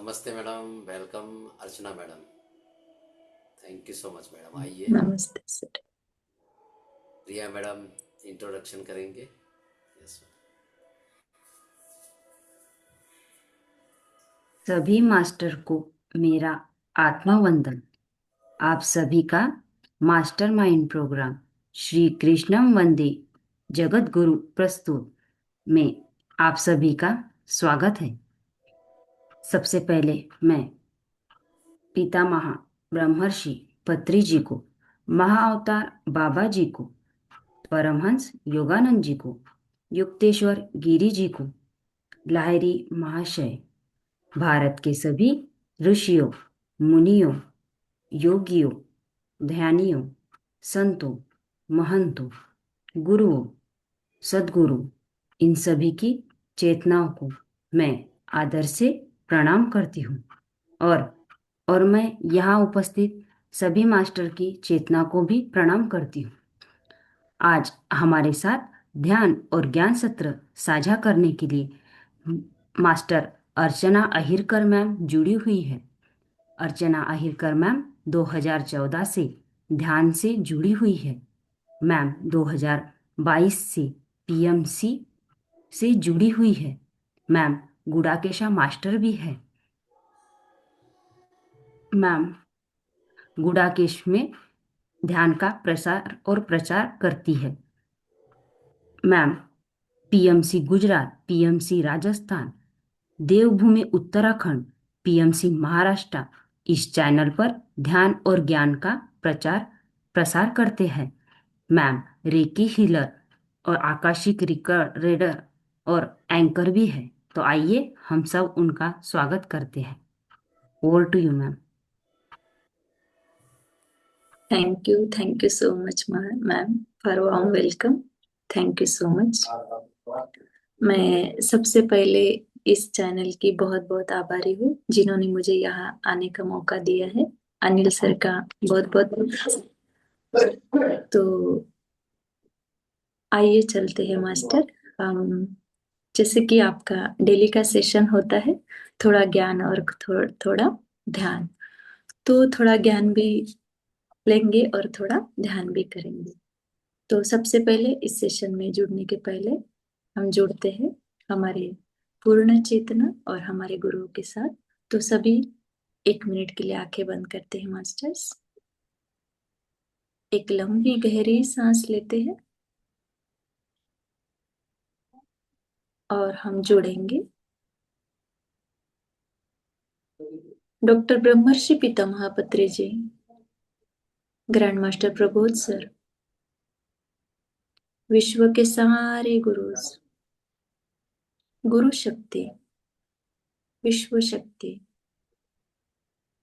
नमस्ते madam. Welcome Archana madam. Thank you so much madam. आइए। नमस्ते सर। प्रिया madam introduction करेंगे। यस। सभी मास्टर को मेरा आत्मा वंदन। आप सभी का मास्टरमाइंड प्रोग्राम श्री कृष्णम वंदे जगत गुरु प्रस्तुत में आप सभी का स्वागत है। सबसे पहले मैं पितामह ब्रह्मर्षि पत्री जी को, महाअवतार बाबा जी को, परमहंस योगानंद जी को, युक्तेश्वर गिरी जी को, लाहिरी महाशय, भारत के सभी ऋषियों, मुनियों, योगियों, ध्यानियों, संतों, महंतों, गुरुओं, सद्गुरु, इन सभी की चेतनाओं को मैं आदर से प्रणाम करती हूँ। और और मैं यहाँ उपस्थित सभी मास्टर की चेतना को भी प्रणाम करती हूँ। आज हमारे साथ ध्यान और ज्ञान सत्र साझा करने के लिए मास्टर अर्चना अहिरकर मैम जुड़ी हुई है। अर्चना अहिरकर मैम 2014 से ध्यान से जुड़ी हुई है। मैम 2022 से पीएमसी से जुड़ी हुई है। मैम गुडाकेशा मास्टर भी है। मैम गुडाकेश में ध्यान का प्रसार और प्रचार करती है। Ma'am PMC Gujarat, PMC Rajasthan, Devbhoomi Uttarakhand, PMC Maharashtra इस चैनल पर ध्यान और ज्ञान का प्रचार प्रसार करते हैं। मैम रेकी हीलर और आकाशिक रिकॉर्ड रीडर और एंकर भी है। तो आइए हम सब उनका स्वागत करते हैं। Over to you ma'am. Thank you so much, ma'am, for warm welcome. Thank you so much. मैं सबसे पहले इस चैनल की बहुत बहुत आभारी हूँ जिन्होंने मुझे यहाँ आने का मौका दिया है। अनिल सर का बहुत बहुत। तो आइए चलते हैं मास्टर। जैसे कि आपका डेली का सेशन होता है, थोड़ा ज्ञान और थोड़ा ध्यान। तो थोड़ा ज्ञान भी लेंगे और थोड़ा ध्यान भी करेंगे। तो सबसे पहले इस सेशन में जुड़ने के पहले हम जुड़ते हैं हमारे पूर्ण चेतना और हमारे गुरुओं के साथ। तो सभी 1 मिनट के लिए आंखें बंद करते हैं मास्टर्स। एक लंबी गहरी सांस लेते हैं और हम जुड़ेंगे डॉक्टर ब्रह्मर्षि पितामह पत्री जी, ग्रैंड मास्टर प्रबोध सर, विश्व के सारे गुरुज, गुरु शक्ति, विश्व शक्ति,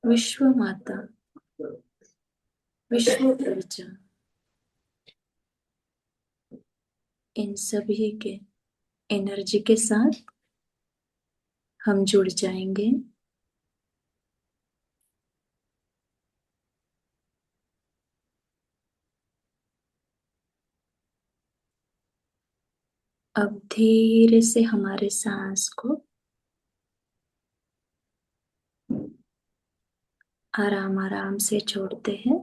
विश्व माता, विश्व ऊर्जा, इन सभी के एनर्जी के साथ हम जुड़ जाएंगे। अब धीरे से हमारे सांस को आराम आराम से छोड़ते हैं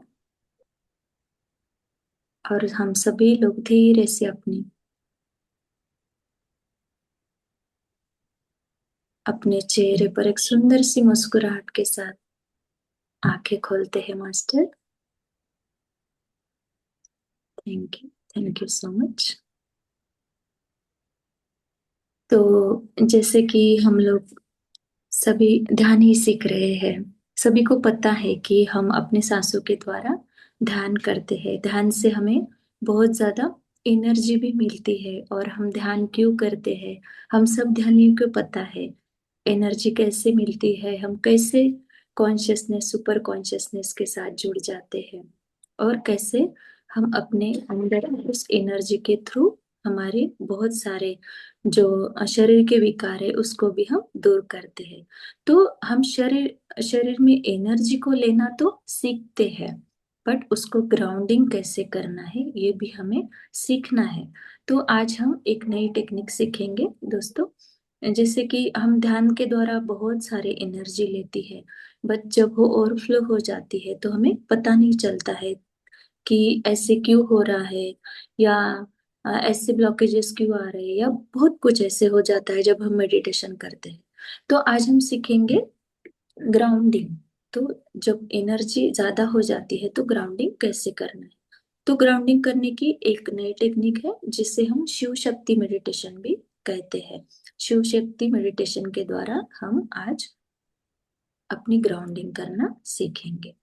और हम सभी लोग धीरे से अपने चेहरे पर एक सुंदर सी मुस्कुराहट के साथ आंखें खोलते हैं master. Thank you so much. तो जैसे कि हम लोग सभी ध्यान ही सीख रहे हैं, सभी को पता है कि हम अपने सांसों के द्वारा ध्यान करते हैं। ध्यान से हमें बहुत ज्यादा एनर्जी भी मिलती है। और हम ध्यान क्यों करते हैं, हम सब ध्यानियों को पता है एनर्जी कैसे मिलती है, हम कैसे कॉन्शियसनेस सुपर कॉन्शियसनेस के साथ जुड़ जाते हैं और कैसे हम अपने अंदर उस एनर्जी के थ्रू हमारे बहुत सारे जो शरीर के विकार है उसको भी हम दूर करते हैं। तो हम शरीर शरीर में एनर्जी को लेना तो सीखते हैं, बट उसको ग्राउंडिंग कैसे करना है ये भी हमें सीखना है। तो आज हम एक नई टेक्निक सीखेंगे दोस्तों। जैसे कि हम ध्यान के द्वारा बहुत सारे एनर्जी लेती है, बट जब वो ओवरफ्लो हो जाती है तो हमें पता नहीं चलता है कि ऐसे क्यों हो रहा है, या ऐसे ब्लॉकेजेस क्यों आ रहे हैं, या बहुत कुछ ऐसे हो जाता है जब हम मेडिटेशन करते हैं। तो आज हम सीखेंगे ग्राउंडिंग। तो जब एनर्जी ज्यादा हो जाती है तो ग्राउंडिंग कैसे करना है। तो ग्राउंडिंग करने की एक नई टेक्निक है जिसे हम शिव शक्ति मेडिटेशन भी कहते हैं। शिव शक्ति मेडिटेशन के द्वारा हम आज अपनी ग्राउंडिंग करना सीखेंगे।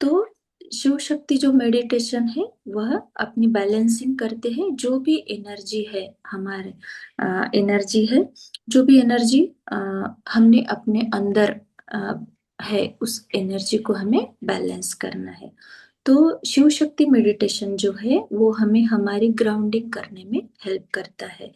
तो शिव शक्ति जो मेडिटेशन है वह अपनी बैलेंसिंग करते हैं। जो भी एनर्जी है हमारे एनर्जी है, जो भी एनर्जी हमने अपने अंदर है, उस एनर्जी को हमें बैलेंस करना है। तो शिव शक्ति मेडिटेशन जो है वो हमें हमारी ग्राउंडिंग करने में हेल्प करता है।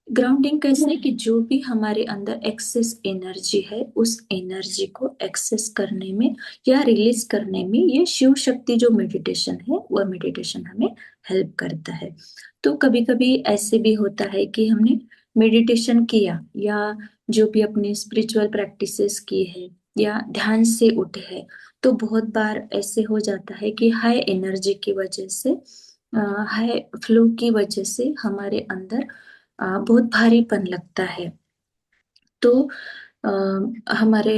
ग्राउंडिंग कैसे कि जो भी हमारे अंदर एक्सेस एनर्जी है उस एनर्जी को एक्सेस करने में या रिलीज करने में ये शिव शक्ति जो मेडिटेशन है वह मेडिटेशन हमें हेल्प करता है। तो कभी कभी ऐसे भी होता है कि हमने मेडिटेशन किया या जो भी अपने स्पिरिचुअल प्रैक्टिसेस की है या ध्यान से उठे हैं, तो बहुत बार ऐसे हो जाता है कि हाई एनर्जी की वजह से, हाई फ्लो की वजह से हमारे अंदर बहुत भारीपन लगता है। तो अ, हमारे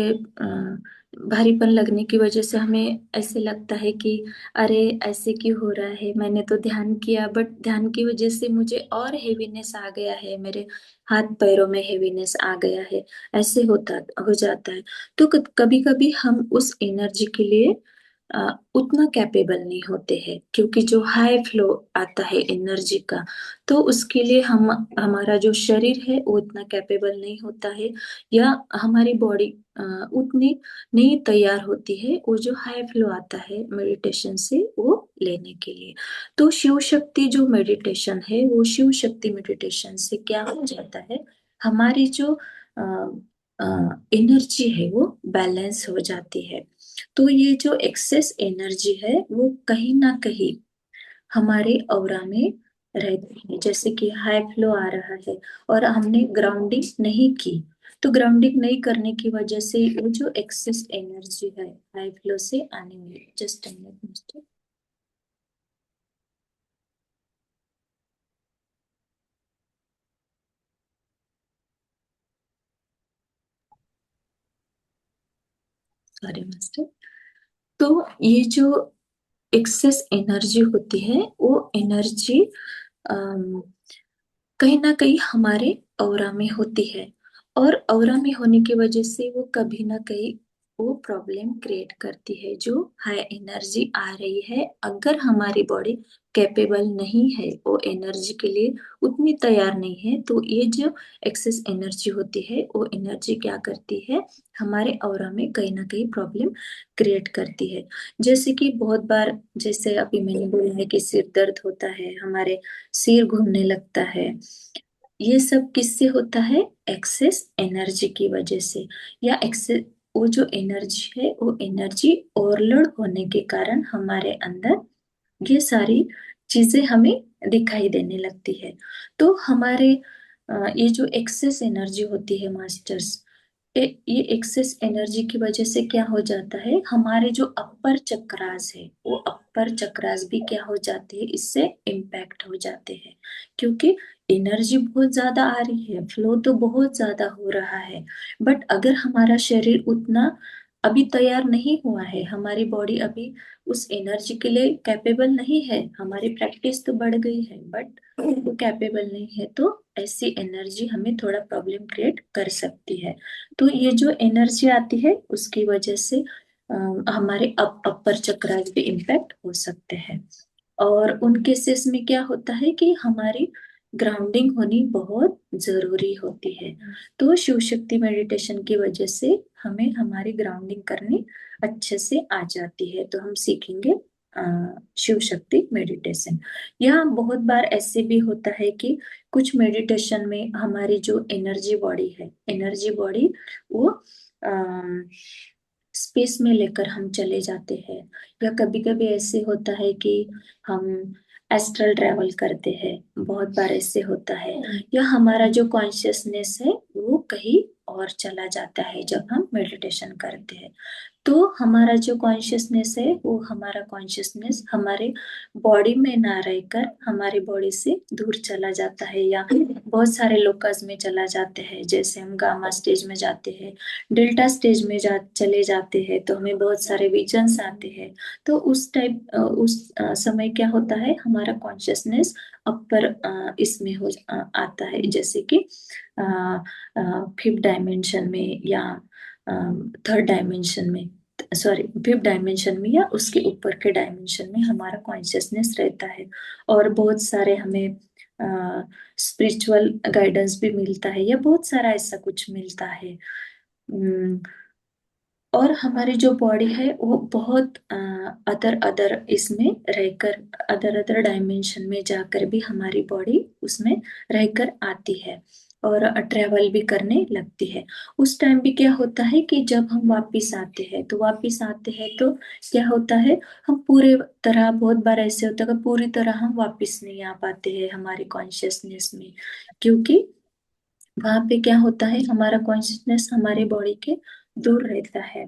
भारीपन लगने की वजह से हमें ऐसे लगता है कि अरे ऐसे क्यों हो रहा है, मैंने तो ध्यान किया बट ध्यान की वजह से मुझे और हेवीनेस आ गया है, मेरे हाथ पैरों में हेवीनेस आ गया है, ऐसे होता हो जाता है। तो कभी कभी हम उस एनर्जी के लिए उतना कैपेबल नहीं होते हैं, क्योंकि जो हाई फ्लो आता है एनर्जी का, तो उसके लिए हम हमारा जो शरीर है वो उतना कैपेबल नहीं होता है, या हमारी बॉडी उतनी नहीं तैयार होती है वो जो हाई फ्लो आता है मेडिटेशन से वो लेने के लिए। तो शिव शक्ति जो मेडिटेशन है वो शिव शक्ति मेडिटेशन से क्या हो जाता है, हमारी जो एनर्जी है वो बैलेंस हो जाती है। तो ये जो एक्सेस एनर्जी है वो कहीं ना कहीं हमारे ऑरा में रहती है। जैसे कि हाई फ्लो आ रहा है और हमने ग्राउंडिंग नहीं की, तो ग्राउंडिंग नहीं करने की वजह से वो जो एक्सेस एनर्जी है हाई फ्लो से आने में, just a minute mister. Sorry master. तो ये जो एक्सेस एनर्जी होती है वो एनर्जी कहीं ना कहीं हमारे ऑरा में होती है, और ऑरा में होने की वजह से वो कभी ना कहीं वो प्रॉब्लम क्रिएट करती है। जो हाई एनर्जी आ रही है, अगर हमारी बॉडी कैपेबल नहीं है, वो एनर्जी के लिए उतनी तैयार नहीं है, तो ये जो एक्सेस एनर्जी होती है वो एनर्जी क्या करती है, हमारे ऑरा में कहीं ना कहीं प्रॉब्लम क्रिएट करती है। जैसे कि बहुत बार, जैसे अभी मैंने बोला है कि सिर दर्द होता है, हमारे सिर घूमने लगता है, ये सब किससे होता है, एक्सेस एनर्जी की वजह से, या एक्सेस वो जो एनर्जी है वो एनर्जी ओवरलोड होने के कारण हमारे अंदर ये सारी चीजें हमें दिखाई देने लगती है। तो हमारे ये जो एक्सेस एनर्जी होती है मास्टर्स, ये एक्सेस एनर्जी की वजह से क्या हो जाता है, हमारे जो अपर चक्रास है वो अपर चक्रास भी क्या हो जाते हैं, इससे इम्पैक्ट हो जाते हैं। क्योंकि एनर्जी बहुत ज्यादा आ रही है, फ्लो तो बहुत ज्यादा हो रहा है, बट अगर हमारा शरीर उतना अभी तैयार नहीं हुआ है, हमारी बॉडी अभी उस एनर्जी के लिए कैपेबल नहीं है, हमारी प्रैक्टिस तो बढ़ गई है बट वो कैपेबल नहीं है, तो ऐसी एनर्जी हमें थोड़ा प्रॉब्लम क्रिएट कर सकती है। तो ये जो एनर्जी आती है उसकी वजह से हमारे अपर चक्रास भी इम्पैक्ट हो सकते हैं। और उन केसेस में क्या होता है कि हमारी ग्राउंडिंग होनी बहुत जरूरी होती है। तो शिव शक्ति मेडिटेशन की वजह से हमें हमारी ग्राउंडिंग करनी अच्छे से आ जाती है। तो हम सीखेंगे शिव शक्ति मेडिटेशन। यहाँ बहुत बार ऐसे भी होता है कि कुछ मेडिटेशन में हमारी जो एनर्जी बॉडी है, एनर्जी बॉडी वो स्पेस में लेकर हम चले जाते हैं, या कभी कभी ऐसे होता है कि हम एस्ट्रल ट्रैवल करते हैं, बहुत बार ऐसे होता है, या हमारा जो कॉन्शियसनेस है वो कहीं और चला जाता है जब हम मेडिटेशन करते हैं। तो हमारा जो कॉन्शियसनेस है वो हमारा कॉन्शियसनेस हमारे बॉडी में ना रहकर हमारे बॉडी से दूर चला जाता है, या बहुत सारे लोकस में चला जाते हैं। जैसे हम गामा स्टेज में जाते हैं, डेल्टा स्टेज में चले जाते हैं, तो हमें बहुत सारे विजन्स आते हैं। तो उस समय क्या होता है, हमारा कॉन्शियसनेस अपर इसमें आता है, जैसे कि फिफ्थ डायमेंशन में या थर्ड डायमेंशन में, सॉरी फिफ्थ डायमेंशन में या उसके ऊपर के डायमेंशन में हमारा कॉन्शियसनेस रहता है। और बहुत सारे हमें स्पिरिचुअल गाइडेंस भी मिलता है, या बहुत सारा ऐसा कुछ मिलता है। और हमारी जो बॉडी है वो बहुत अदर अदर इसमें रहकर, अदर अदर डायमेंशन में जाकर भी हमारी बॉडी उसमें रहकर आती है और ट्रेवल भी करने लगती है। उस टाइम भी क्या होता है कि जब हम वापिस आते हैं तो क्या होता है, हम पूरे तरह, बहुत बार ऐसे होता है कि पूरी तरह हम वापिस नहीं आ पाते हैं हमारी कॉन्शियसनेस में, क्योंकि वहां पे क्या होता है, हमारा कॉन्शियसनेस हमारे बॉडी के दूर रहता है।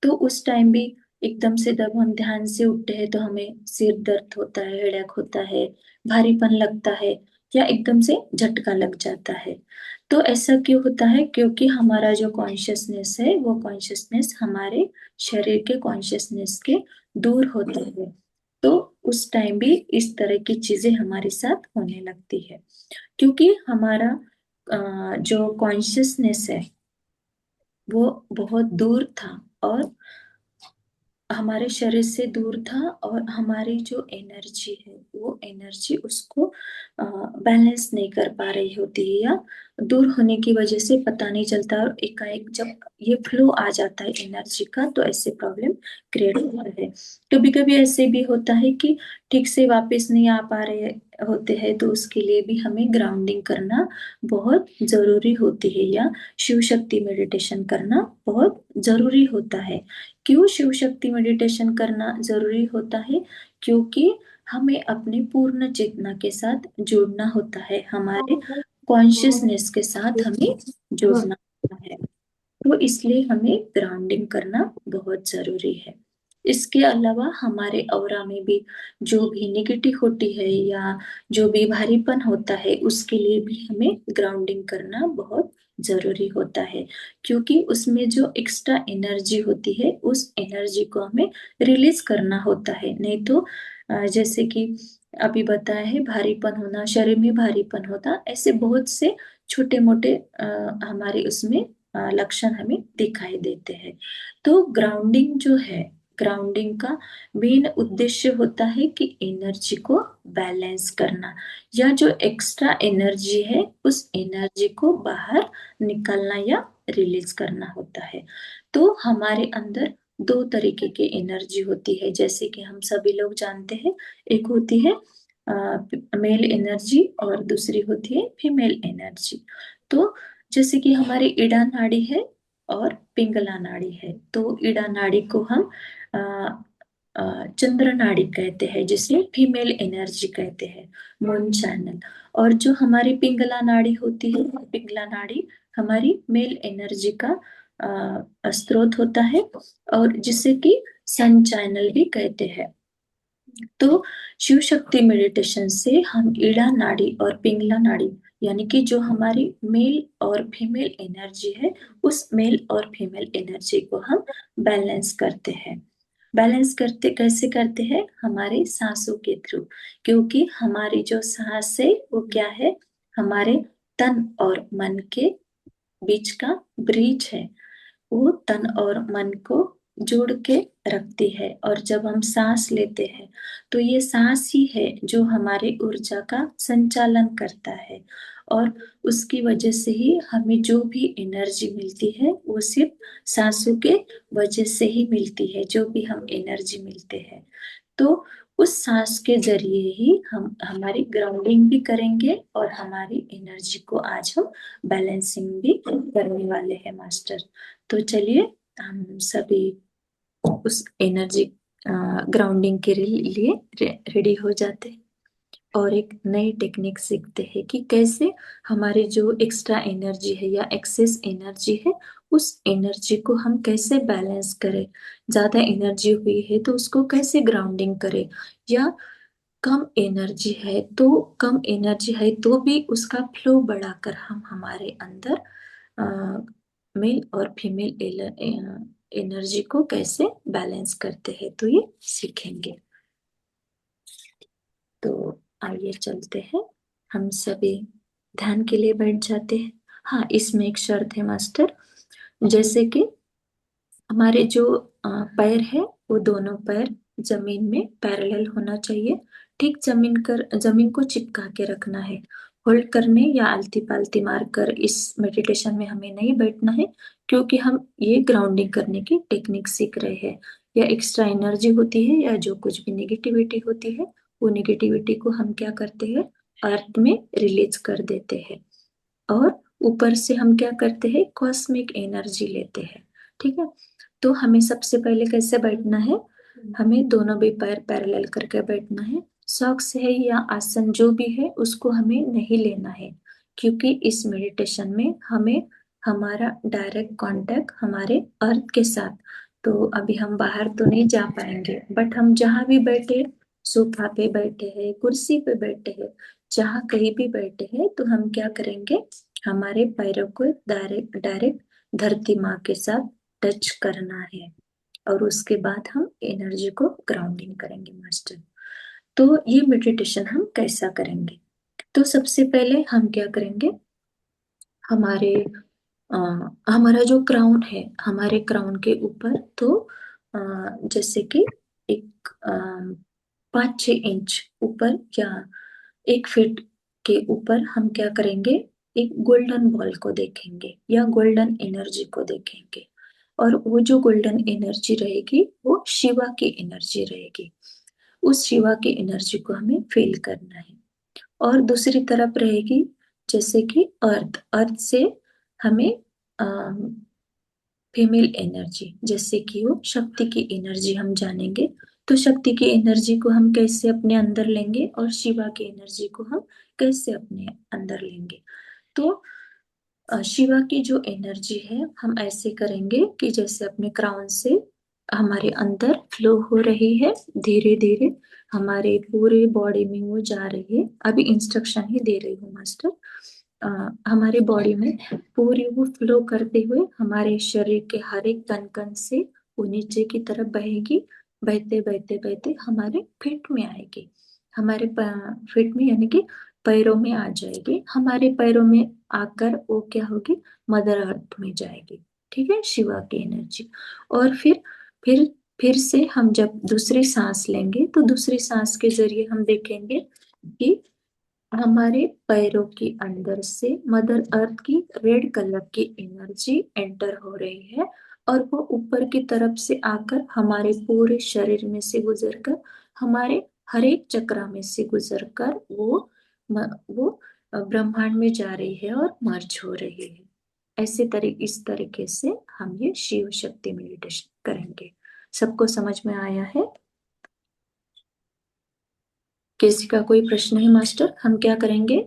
तो उस टाइम भी एकदम से जब हम ध्यान से उठते हैं तो हमें सिर दर्द होता है, हेडेक होता है, भारीपन लगता है, या एकदम से झटका लग जाता है। तो ऐसा क्यों होता है, क्योंकि हमारा जो कॉन्शियसनेस है वो कॉन्शियसनेस हमारे शरीर के कॉन्शियसनेस के दूर होता है। तो उस टाइम भी इस तरह की चीजें हमारे साथ होने लगती है, क्योंकि हमारा जो कॉन्शियसनेस है वो बहुत दूर था और हमारे शरीर से दूर था, और हमारी जो एनर्जी है वो एनर्जी उसको बैलेंस नहीं कर पा रही होती है, या दूर होने की वजह से पता नहीं चलता, और एकाएक जब ये फ्लो आ जाता है एनर्जी का तो ऐसे प्रॉब्लम क्रिएट होता है। कभी कभी ऐसे भी होता है कि ठीक से वापस नहीं आ पा रहे होते हैं, तो उसके लिए भी हमें ग्राउंडिंग करना बहुत जरूरी होती है, या शिव शक्ति मेडिटेशन करना बहुत जरूरी होता है। क्यों शिव शक्ति मेडिटेशन करना जरूरी होता है, क्योंकि हमें अपने पूर्ण चेतना के साथ जुड़ना होता है, हमारे कॉन्शियसनेस के साथ हमें जुड़ना होता है। तो इसलिए हमें ग्राउंडिंग करना बहुत जरूरी है। इसके अलावा हमारे ऑरा में भी जो भी नेगेटिव होती है या जो भी भारीपन होता है उसके लिए भी हमें ग्राउंडिंग करना बहुत जरूरी होता है, क्योंकि उसमें जो एक्स्ट्रा एनर्जी होती है उस एनर्जी को हमें रिलीज करना होता है। नहीं तो जैसे कि अभी बताया है, भारीपन होना, शरीर में भारीपन होता, ऐसे बहुत से छोटे मोटे हमारे उसमें लक्षण हमें दिखाई देते हैं। तो ग्राउंडिंग जो है, ग्राउंडिंग का मेन उद्देश्य होता है कि एनर्जी को बैलेंस करना, या जो एक्स्ट्रा एनर्जी है उस एनर्जी को बाहर निकालना या रिलीज करना होता है। तो हमारे अंदर दो तरीके की एनर्जी होती है, जैसे कि हम सभी लोग जानते हैं। एक होती है मेल एनर्जी और दूसरी होती है फीमेल एनर्जी। तो जैसे कि हमारी ईड़ा नाड़ी है और पिंगला नाड़ी है, तो ईड़ा नाड़ी को हम अ, चंद्र नाड़ी कहते हैं, जिसे फीमेल एनर्जी कहते हैं, मून चैनल। और जो हमारी पिंगला नाड़ी होती है, पिंगला नाड़ी हमारी मेल एनर्जी का स्रोत होता है, और जिसे कि सन चैनल भी कहते हैं। तो शिव शक्ति मेडिटेशन से हम ईड़ा नाड़ी और पिंगला नाड़ी, यानी कि जो हमारी मेल और फीमेल एनर्जी है, उस मेल और फीमेल एनर्जी को हम बैलेंस करते हैं। बैलेंस करते कैसे करते हैं, हमारे सांसों के थ्रू, क्योंकि हमारी जो सांस है वो क्या है, हमारे तन और मन के बीच का ब्रिज है। वो तन और मन को जोड़ के रखती है, और जब हम सांस लेते हैं तो ये सांस ही है जो हमारे ऊर्जा का संचालन करता है, और उसकी वजह से ही हमें जो भी एनर्जी मिलती है वो सिर्फ सांसों के वजह से ही मिलती है, जो भी हम एनर्जी मिलते हैं। तो उस सांस के जरिए ही हम हमारी ग्राउंडिंग भी करेंगे, और हमारी एनर्जी को आज हम बैलेंसिंग भी करने वाले हैं मास्टर। तो चलिए हम सभी उस एनर्जी ग्राउंडिंग के लिए रेडी हो जाते हैं। और एक नई टेक्निक सीखते हैं कि कैसे हमारी जो एक्स्ट्रा एनर्जी है या एक्सेस एनर्जी है, उस एनर्जी को हम कैसे बैलेंस करें। ज्यादा एनर्जी हुई है तो उसको कैसे ग्राउंडिंग करें, या कम एनर्जी है तो भी उसका फ्लो बढ़ाकर हम हमारे अंदर मेल और फीमेल एनर्जी को कैसे बैलेंस करते हैं, तो ये सीखेंगे। तो आइए चलते हैं, हम सभी ध्यान के लिए बैठ जाते हैं। हाँ, इसमें एक शर्त है मास्टर, जैसे कि हमारे जो पैर है, वो दोनों पैर जमीन में पैरेलल होना चाहिए। ठीक जमीन को चिपका के रखना है। होल्ड करने या आलती पालती मारकर इस मेडिटेशन में हमें नहीं बैठना है, क्योंकि हम ये ग्राउंडिंग करने की टेक्निक सीख रहे हैं। या एक्स्ट्रा एनर्जी होती है या जो कुछ भी नेगेटिविटी होती है, वो नेगेटिविटी को हम क्या करते हैं, अर्थ में रिलीज कर देते हैं। और ऊपर से हम क्या करते हैं, कॉस्मिक एनर्जी लेते हैं। ठीक है, तो हमें सबसे पहले कैसे बैठना है, हमें दोनों भी पैर पैरेलल करके बैठना है। सॉक्स है या आसन जो भी है उसको हमें नहीं लेना है, क्योंकि इस मेडिटेशन में हमें हमारा डायरेक्ट कांटेक्ट हमारे अर्थ के साथ। तो अभी हम बाहर तो नहीं जा पाएंगे, बट हम जहाँ भी बैठे, सोफा पे बैठे हैं, कुर्सी पे बैठे हैं, जहाँ कहीं भी बैठे हैं, तो हम क्या करेंगे, हमारे पैरों को डायरेक्ट डायरेक्ट धरती माँ के साथ टच करना है। और उसके बाद हम एनर्जी को ग्राउंडिंग करेंगे मास्टर। तो ये मेडिटेशन हम कैसा करेंगे, तो सबसे पहले हम क्या करेंगे, हमारे अ, हमारा जो क्राउन है, हमारे क्राउन के ऊपर तो जैसे कि एक 5-6 इंच ऊपर या 1 फीट के ऊपर हम क्या करेंगे, एक गोल्डन बॉल को देखेंगे या गोल्डन एनर्जी को देखेंगे। और वो जो गोल्डन एनर्जी रहेगी वो शिवा की एनर्जी रहेगी। उस शिवा की एनर्जी को हमें फील करना है। और दूसरी तरफ रहेगी जैसे कि अर्थ, अर्थ से हमें फीमेल एनर्जी, जैसे कि वो शक्ति की एनर्जी हम जानेंगे। तो शक्ति की एनर्जी को हम कैसे अपने अंदर लेंगे और शिवा की एनर्जी को हम कैसे अपने अंदर लेंगे। तो शिवा की जो एनर्जी है हम ऐसे करेंगे कि जैसे अपने क्राउन से हमारे अंदर फ्लो हो रही है, धीरे धीरे हमारे पूरे बॉडी में वो जा रही है। अभी इंस्ट्रक्शन ही दे रही हूँ मास्टर। हमारे बॉडी में पूरी वो फ्लो करते हुए हमारे शरीर के हर एक कण कण से वो नीचे की तरफ बहेगी। बहते बहते बहते हमारे फिट में आएगी, हमारे फिट में यानी कि पैरों में आ जाएगी। हमारे पैरों में आकर वो क्या होगी, मदर अर्थ में जाएगी। ठीक है, शिवा की एनर्जी। और फिर फिर से हम जब दूसरी सांस लेंगे, तो दूसरी सांस के जरिए हम देखेंगे कि हमारे पैरों के अंदर से मदर अर्थ की रेड कलर की एनर्जी एंटर हो रही है। और वो ऊपर की तरफ से आकर हमारे पूरे शरीर में से गुजरकर हमारे हर एक चक्रा में से गुजरकर वो ब्रह्मांड में जा रही है और मर्ज हो रही है। इस तरीके से हम ये शिव शक्ति मेडिटेशन करेंगे। सबको समझ में आया है? किसी का कोई प्रश्न है मास्टर? हम क्या करेंगे,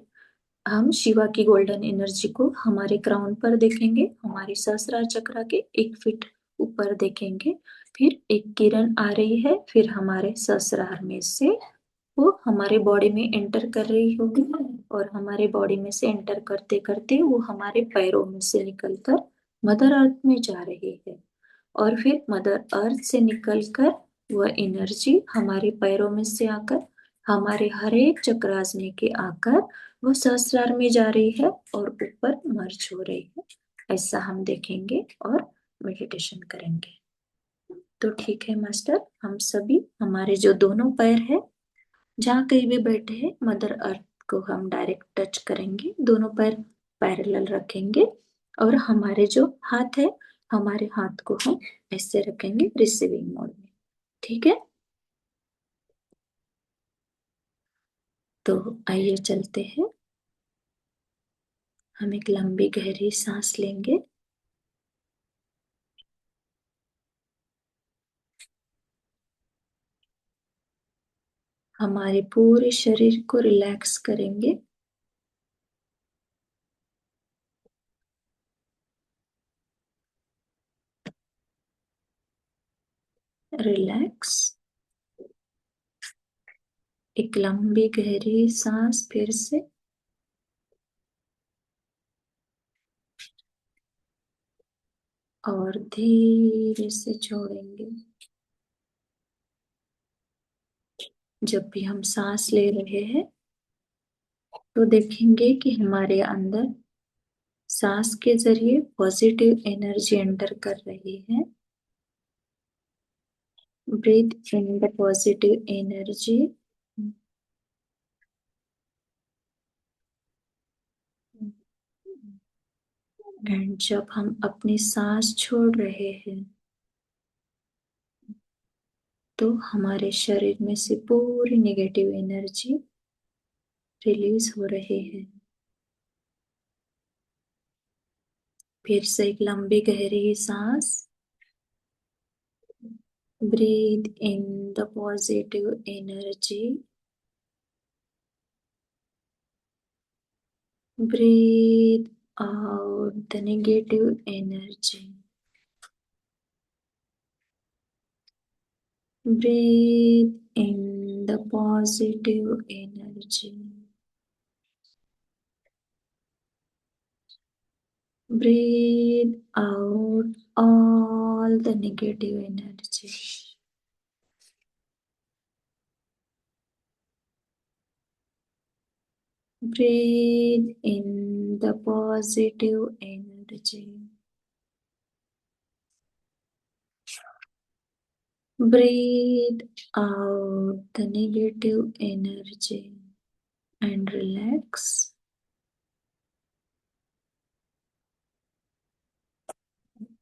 हम शिवा की गोल्डन एनर्जी को हमारे क्राउन पर देखेंगे, हमारे सहस्त्रार चक्र के 1 फीट ऊपर देखेंगे। फिर एक किरण आ रही है, फिर हमारे सहस्त्रार में से वो हमारे बॉडी में एंटर कर रही होगी। और हमारे बॉडी में से एंटर करते करते वो हमारे पैरों में से निकलकर मदर अर्थ में जा रही है। और फिर मदर अर्थ से निकलकर वह एनर्जी हमारे पैरों में से आकर हमारे हर एक चक्रास में के आकर वो सहस्रार में जा रही है और ऊपर मर्ज हो रही है। ऐसा हम देखेंगे और मेडिटेशन करेंगे। तो ठीक है मास्टर, हम सभी हमारे जो दोनों पैर है, जहाँ कहीं भी बैठे हैं, मदर अर्थ को हम डायरेक्ट टच करेंगे, दोनों पैर पैरेलल रखेंगे। और हमारे जो हाथ है, हमारे हाथ को हम ऐसे रखेंगे रिसीविंग मोड में। ठीक है, तो आइए चलते हैं। हम एक लंबी गहरी सांस लेंगे। हमारे पूरे शरीर को रिलैक्स करेंगे। रिलैक्स। एक लंबी गहरी सांस फिर से। और धीरे से छोड़ेंगे। जब भी हम सांस ले रहे हैं तो देखेंगे कि हमारे अंदर सांस के जरिए पॉजिटिव एनर्जी एंटर कर रही है। Breathe in the positive energy and जब हम अपनी सांस छोड़ रहे हैं तो हमारे शरीर में से पूरी नेगेटिव एनर्जी रिलीज हो रही है। फिर से एक लंबी गहरी सांस। Breathe in the positive energy. Breathe out the negative energy. Breathe in the positive energy. Breathe out all the negative energy. Breathe in the positive energy. Breathe out the negative energy and relax.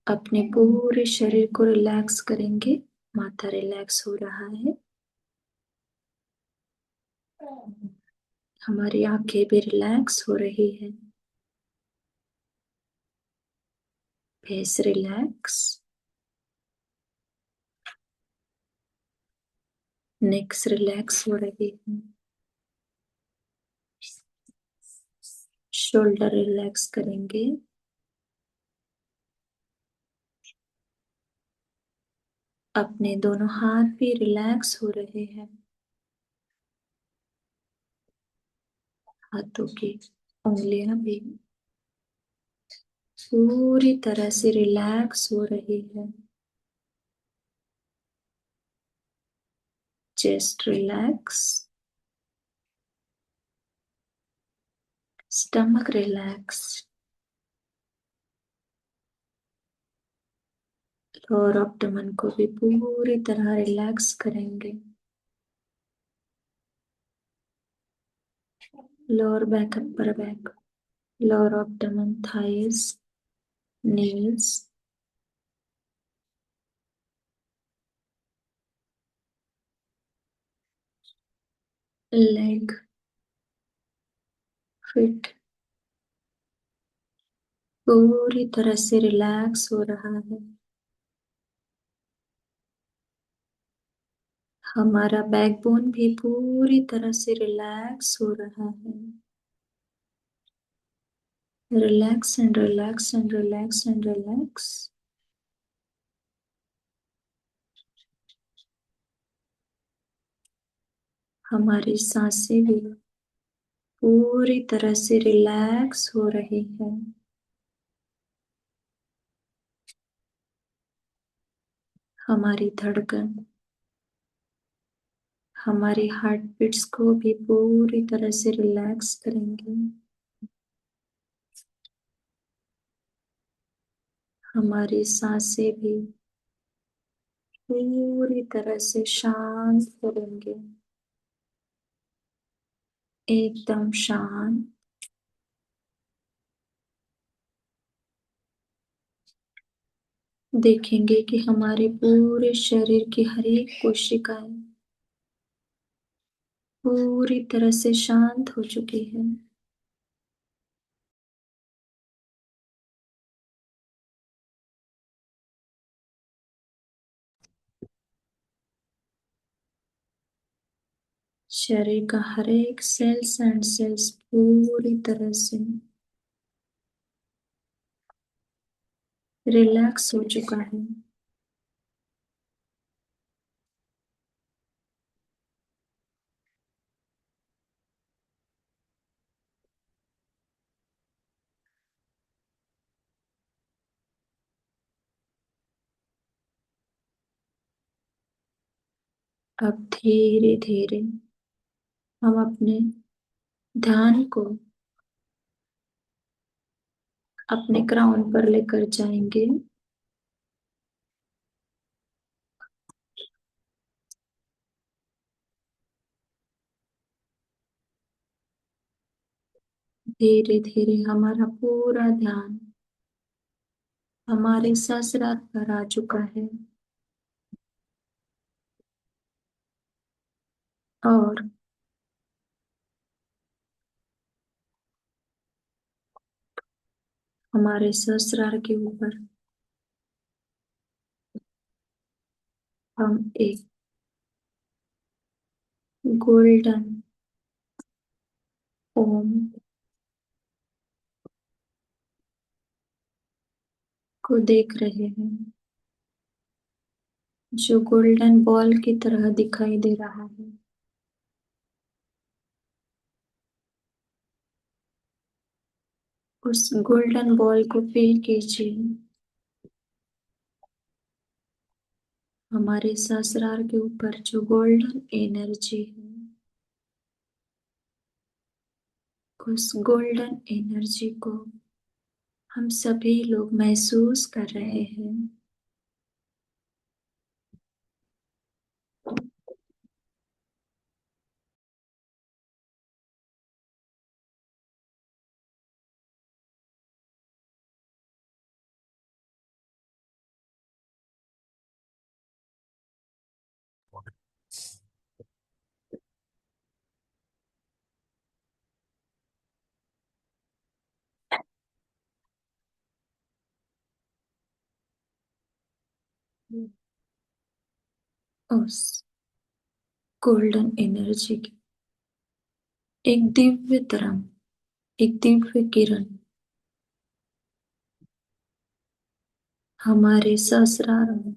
अपने पूरे शरीर को relax करेंगे। माथा relax हो रहा है। हमारी आंखें भी रिलैक्स हो रही है। Face relax. नेक्स रिलैक्स हो रही है। शोल्डर रिलैक्स करेंगे। अपने दोनों हाथ भी रिलैक्स हो रहे हैं। हाथों की उंगलियां भी पूरी तरह से रिलैक्स हो रही है। Chest relax. Stomach relax. Lower abdomen को भी पूरी तरह रिलैक्स करेंगे। Lower back, upper back, lower abdomen, thighs, knees, leg, feet पूरी तरह से रिलैक्स हो रहा है। हमारा बैकबोन भी पूरी तरह से रिलैक्स हो रहा है। Relax and relax and relax and relax. हमारी सांसें भी पूरी तरह से रिलैक्स हो रही है। हमारी धड़कन, हमारी हार्ट बीट्स को भी पूरी तरह से रिलैक्स करेंगे। हमारी सांसें भी पूरी तरह से शांत करेंगे। एकदम शांत। देखेंगे कि हमारे पूरे शरीर की हर एक कोशिकाएं पूरी तरह से शांत हो चुकी है। शरीर का हर एक सेल्स एंड सेल्स पूरी तरह से रिलैक्स हो चुका है। अब धीरे धीरे हम अपने ध्यान को अपने क्राउन पर लेकर जाएंगे। धीरे धीरे हमारा पूरा ध्यान हमारे सहस्रार पर आ चुका है और हमारे सहस्रार के ऊपर हम एक गोल्डन ओम को देख रहे हैं जो गोल्डन बॉल की तरह दिखाई दे रहा है। उस गोल्डन बॉल को फील कीजिए। हमारे सहस्रार के ऊपर जो गोल्डन एनर्जी है, उस गोल्डन एनर्जी को हम सभी लोग महसूस कर रहे हैं। उस गोल्डन एनर्जी की एक दिव्य तरंग, एक दिव्य किरण हमारे सहस्रार में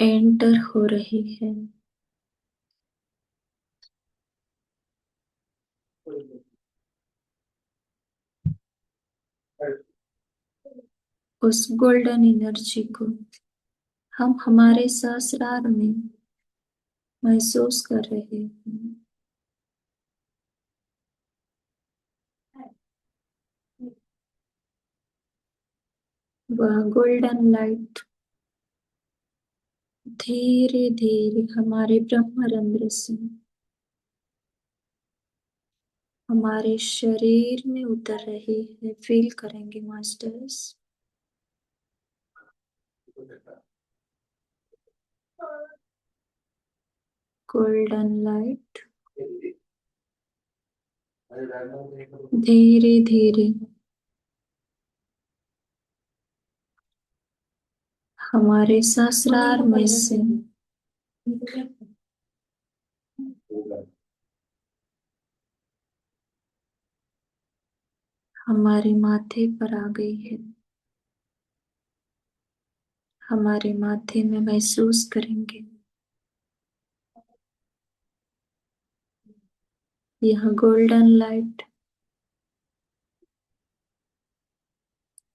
एंटर हो रही है। उस गोल्डन एनर्जी को हम हमारे सहस्रार में महसूस कर रहे हैं। वह गोल्डन लाइट धीरे धीरे हमारे ब्रह्मरंध्र से हमारे शरीर में उतर रही है। फील करेंगे मास्टर्स। गोल्डन लाइट धीरे धीरे हमारे सहस्रार में से हमारे माथे पर आ गई है। हमारे माथे में महसूस करेंगे यह गोल्डन लाइट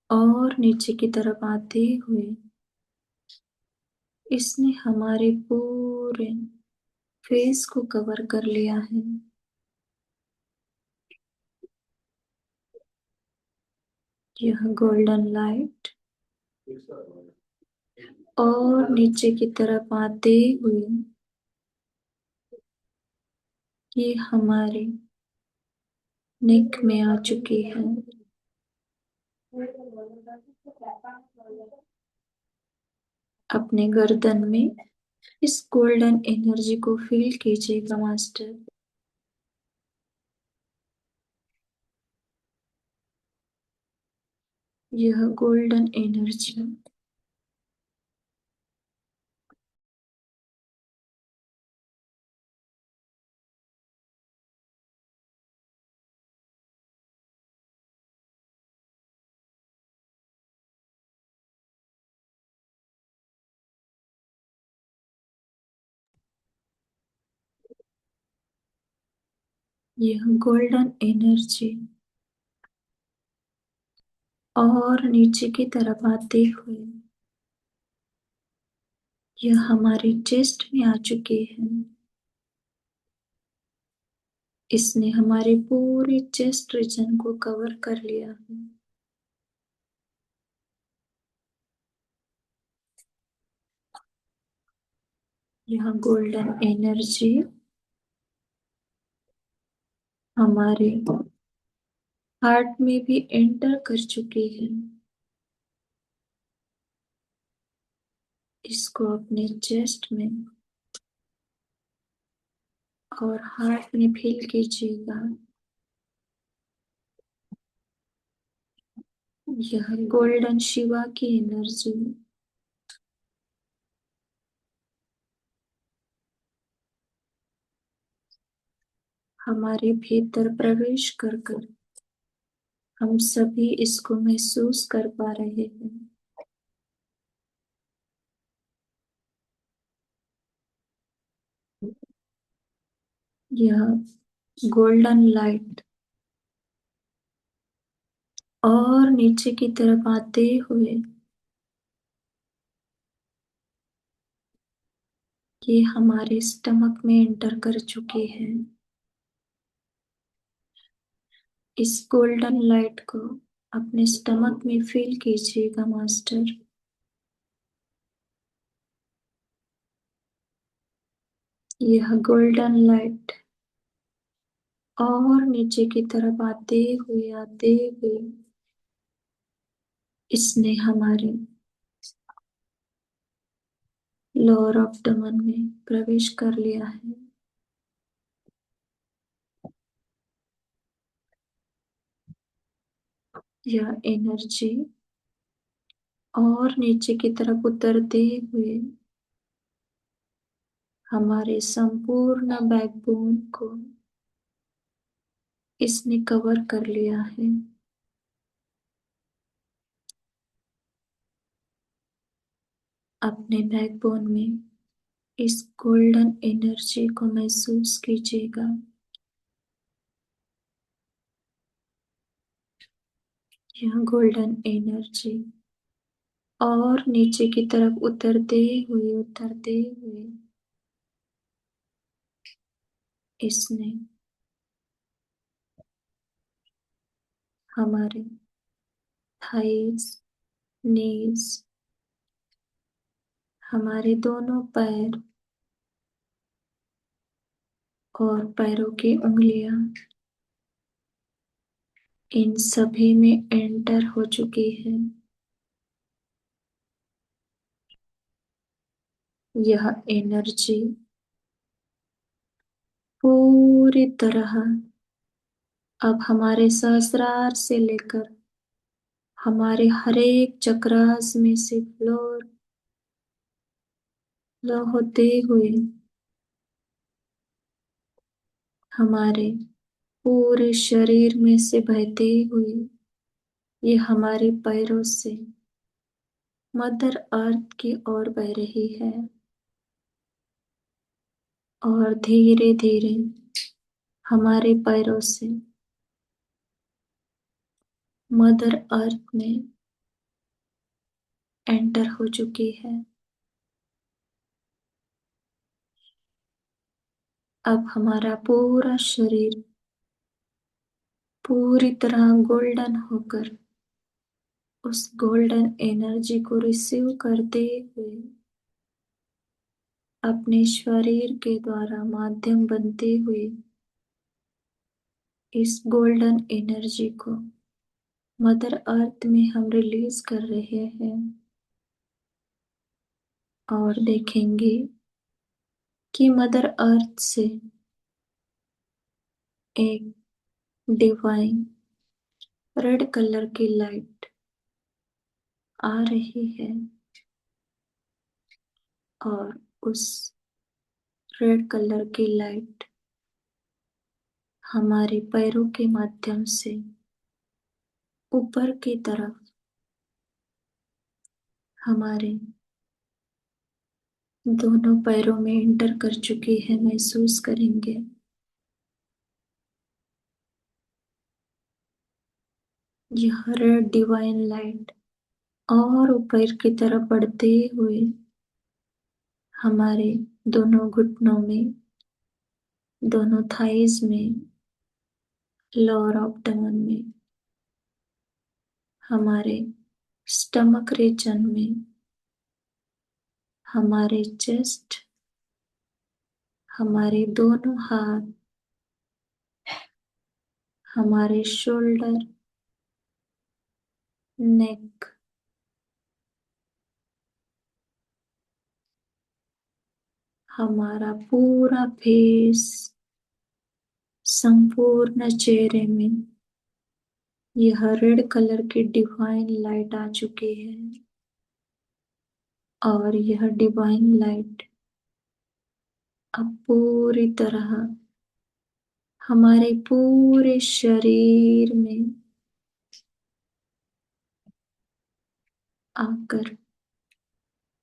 और नीचे की तरफ आते हुए इसने हमारे पूरे फेस को कवर कर लिया है। यह गोल्डन लाइट और नीचे की तरफ आते हुए ये हमारे नेक में आ चुकी है। अपने गर्दन में इस गोल्डन एनर्जी को फील कीजिएगा मास्टर। यह गोल्डन एनर्जी यह गोल्डन एनर्जी और नीचे की तरफ आते हुए यह हमारे चेस्ट में आ चुकी है। इसने हमारे पूरे चेस्ट रीजन को कवर कर लिया है। यह गोल्डन एनर्जी हमारे हार्ट में भी एंटर कर चुकी है। इसको अपने चेस्ट में और हार्ट में फील कीजिएगा। यह गोल्डन शिवा की एनर्जी हमारे भीतर प्रवेश कर कर हम सभी इसको महसूस कर पा रहे हैं। यह गोल्डन लाइट और नीचे की तरफ आते हुए ये हमारे स्टमक में एंटर कर चुकी है। इस गोल्डन लाइट को अपने स्टमक में फील कीजिएगा मास्टर। यह गोल्डन लाइट और नीचे की तरफ आते हुए इसने हमारे लोअर एब्डोमेन में प्रवेश कर लिया है। यह एनर्जी और नीचे की तरफ उतरते हुए हमारे संपूर्ण बैकबोन को इसने कवर कर लिया है। अपने बैकबोन में इस गोल्डन एनर्जी को महसूस कीजिएगा। यह गोल्डन एनर्जी और नीचे की तरफ उतरते हुए इसने हमारे थाइस, नीज, हमारे दोनों पैर और पैरों की उंगलियां इन सभी में एंटर हो चुकी है। यह एनर्जी पूरी तरह अब हमारे सहस्रार से लेकर हमारे हर एक चक्रास में से फ्लो होते हुए हमारे पूरे शरीर में से बहते हुए ये हमारे पैरों से मदर अर्थ की ओर बह रही है और धीरे धीरे हमारे पैरों से मदर अर्थ में एंटर हो चुकी है। अब हमारा पूरा शरीर पूरी तरह गोल्डन होकर उस गोल्डन एनर्जी को रिसीव करते हुए अपने शरीर के द्वारा माध्यम बनते हुए इस गोल्डन एनर्जी को मदर अर्थ में हम रिलीज कर रहे हैं और देखेंगे कि मदर अर्थ से एक डिवाइन रेड कलर की लाइट आ रही है और उस रेड कलर की लाइट हमारे पैरों के माध्यम से ऊपर की तरफ हमारे दोनों पैरों में एंटर कर चुकी है। महसूस करेंगे यह रेड डिवाइन लाइट और ऊपर की तरफ बढ़ते हुए हमारे दोनों घुटनों में, दोनों थाइज में, लोअर एब्डोमेन में, हमारे स्टमक रीजन में, हमारे चेस्ट, हमारे दोनों हाथ, हमारे शोल्डर, नेक, हमारा पूरा फेस, संपूर्ण चेहरे में यह रेड कलर की डिवाइन लाइट आ चुकी है और यह डिवाइन लाइट अब पूरी तरह हमारे पूरे शरीर में आकर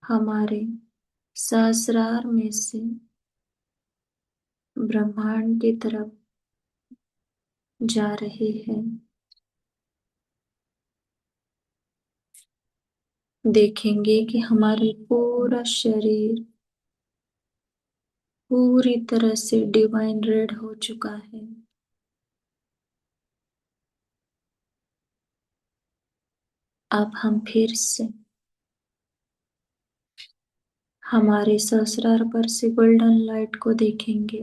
हमारे सहस्रार में से ब्रह्मांड की तरफ जा रही है। देखेंगे कि हमारे पूरा शरीर पूरी तरह से डिवाइन रेड हो चुका है। अब हम फिर से हमारे सहस्रार पर से गोल्डन लाइट को देखेंगे।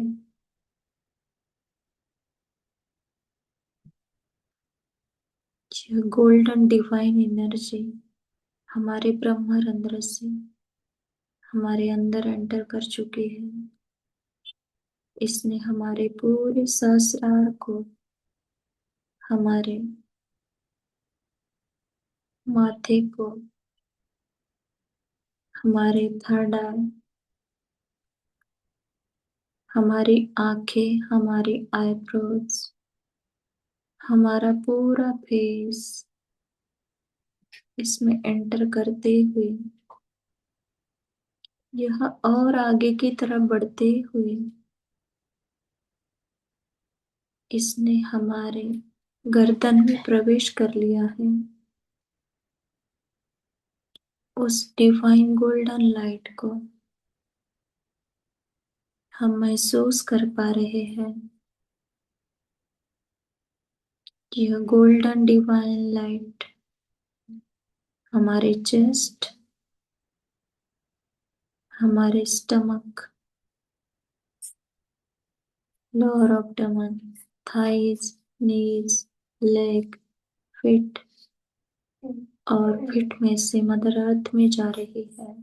यह गोल्डन डिवाइन एनर्जी हमारे ब्रह्मरंध्र से हमारे अंदर एंटर कर चुकी है। इसने हमारे पूरे सहस्रार को, हमारे माथे को, हमारे थर्ड आई, हमारी आंखें, हमारी आईब्रोज, हमारा पूरा फेस इसमें एंटर करते हुए यह और आगे की तरफ बढ़ते हुए इसने हमारे गर्दन में प्रवेश कर लिया है। उस डिवाइन गोल्डन लाइट को हम महसूस कर पा रहे हैं। यह गोल्डन डिवाइन लाइट हमारे चेस्ट, हमारे stomach, lower abdomen, thighs, knees, leg, fit और फिट में से मदर अर्थ में जा रही है।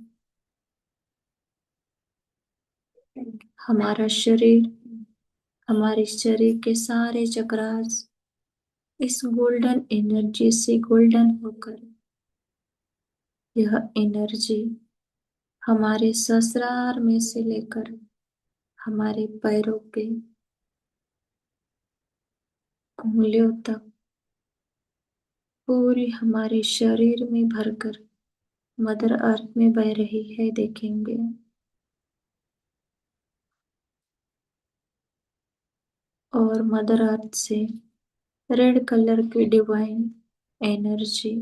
हमारा शरीर, हमारे शरीर के सारे चक्रास इस गोल्डन एनर्जी से गोल्डन होकर यह एनर्जी हमारे सहस्रार में से लेकर हमारे पैरों पे उंगलियों तक पूरी हमारे शरीर में भरकर मदर अर्थ में बह रही है। देखेंगे और मदर अर्थ से रेड कलर की डिवाइन एनर्जी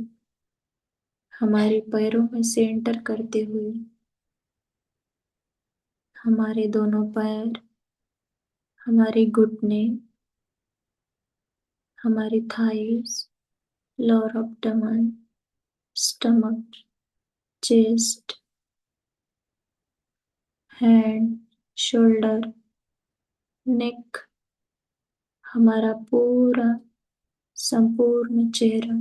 हमारे पैरों में से एंटर करते हुए हमारे दोनों पैर, हमारे घुटने, हमारी thighs, lower abdomen, stomach, chest, hand, shoulder, neck, हमारा पूरा संपूर्ण चेहरा,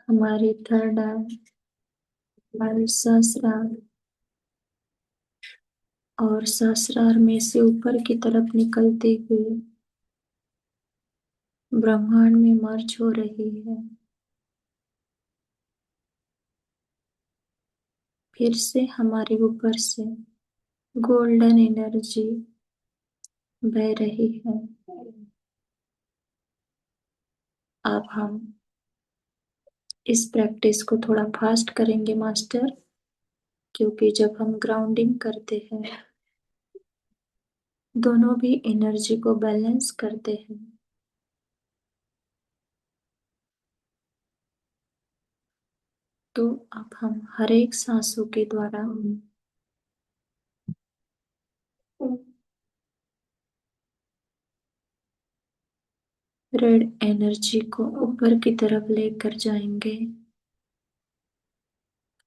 हमारी थर्ड आई, हमारे सहस्रार और सहस्रार में से ऊपर की तरफ निकलते हुए ब्रह्मांड में मर्ज हो रही है। फिर से हमारे ऊपर से गोल्डन एनर्जी बह रही है। अब हम इस प्रैक्टिस को थोड़ा फास्ट करेंगे मास्टर, क्योंकि जब हम ग्राउंडिंग करते हैं दोनों भी एनर्जी को बैलेंस करते हैं। तो अब हम हर एक सांसों के द्वारा रेड एनर्जी को ऊपर की तरफ लेकर जाएंगे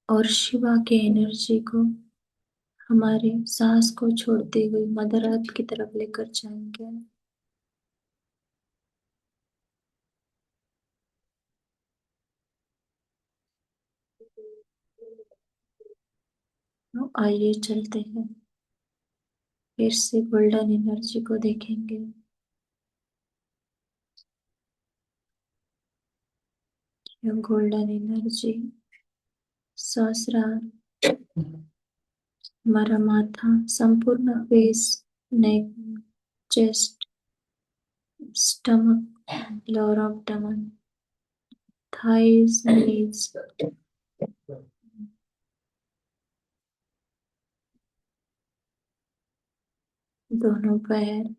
और शिवा के एनर्जी को हमारे सांस को छोड़ते हुए मदर अर्थ की तरफ लेकर जाएंगे। तो आइए चलते हैं, फिर से गोल्डन एनर्जी को देखेंगे। यह गोल्डन एनर्जी सहस्रार, हमारा माथा, संपूर्ण face, neck, chest, stomach, lower abdomen, thighs, knees, दोनों पैर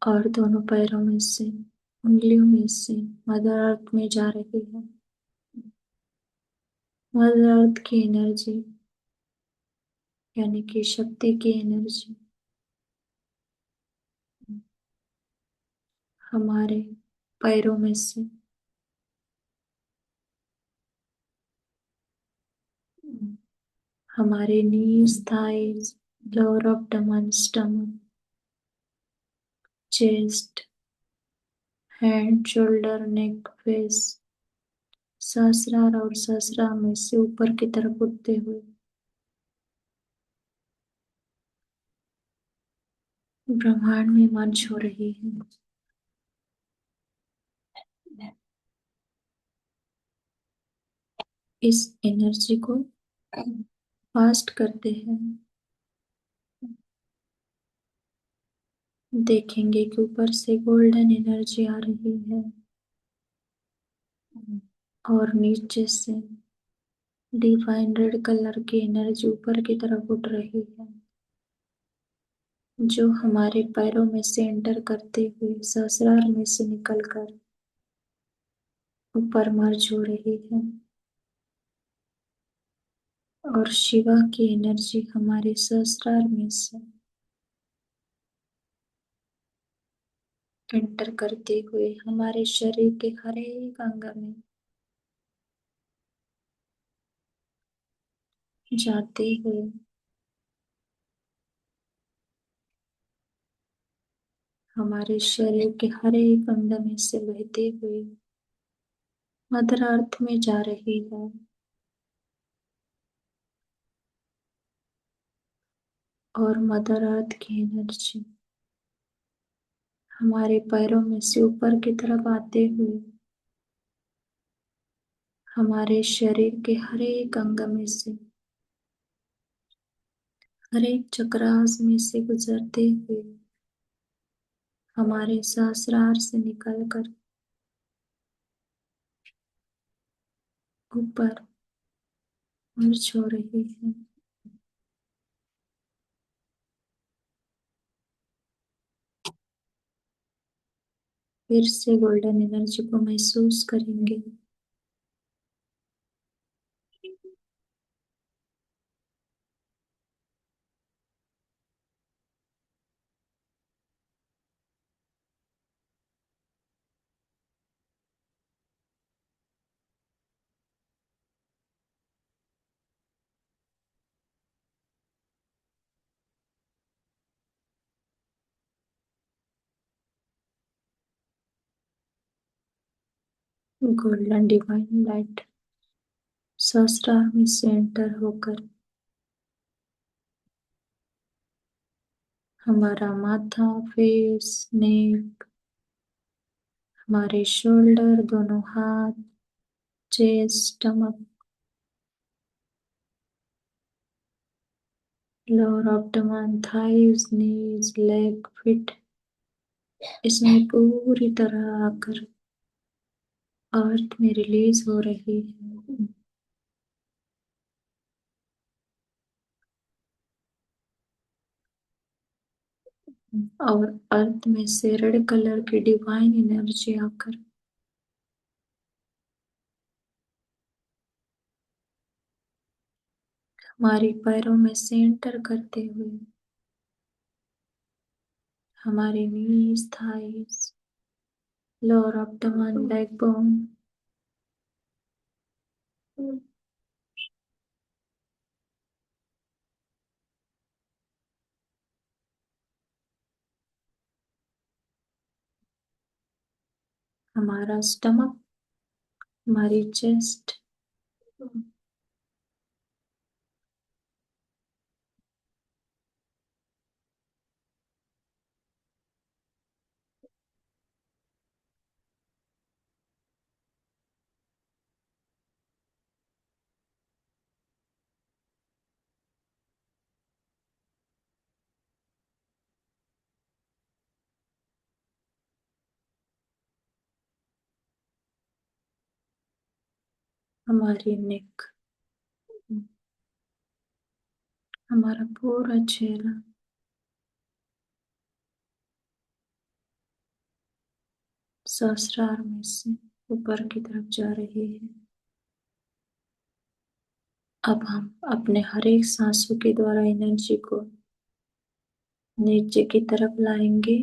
और दोनों पैरों में से, उंगलियों में से मदर अर्थ में जा रही है। मदर अर्थ की एनर्जी यानी कि शक्ति की एनर्जी हमारे पैरों में से हमारे knees, thighs, lower abdomen, stomach, chest, hand, shoulder, neck, face, सहस्रार और सहस्रार में से ऊपर की तरफ उठते हुए ब्रह्मांड में मंच हो रही है। इस एनर्जी को फास्ट करते हैं, देखेंगे कि ऊपर से गोल्डन एनर्जी आ रही है और नीचे से डिवाइन रेड कलर की एनर्जी ऊपर की तरफ उठ रही है, जो हमारे पैरों में से एंटर करते हुए सहस्रार में से निकलकर ऊपर मर्ज हो रही है। और शिवा की एनर्जी हमारे सहस्रार में से एंटर करते हुए हमारे शरीर के हर एक अंग में जाते हुए हमारे शरीर के हर एक अंग में से बहते हुए मदर अर्थ में जा रही है। और मदर अर्थ की एनर्जी हमारे पैरों में से ऊपर की तरफ आते हुए हमारे शरीर के हर एक अंग में से, हर एक चक्रास में से गुजरते हुए हमारे सहस्रार से निकलकर ऊपर मर्ज हो रही है। फिर से गोल्डन एनर्जी को महसूस करेंगे। गोल्डन डिवाइन लाइट सहस्रार में से एंटर होकर हमारा माथा, फेस, नेक, हमारे शोल्डर, दोनों हाथ, chest, stomach, lower abdomen, thighs, knees, leg, feet, इसमें पूरी तरह आकर अर्थ में रिलीज हो रही है। और अर्थ में से रेड कलर की डिवाइन एनर्जी आकर हमारे पैरों में से एंटर करते हुए हमारे नीज, थाइस, लोअर एब्डोमेन, बैकबोन, हमारा स्टमक, हमारी चेस्ट, हमारी नेक, हमारा पूरा चेहरा सहस्रार में से ऊपर की तरफ जा रही है। अब हम अपने हर एक सांसों के द्वारा एनर्जी को नीचे की तरफ लाएंगे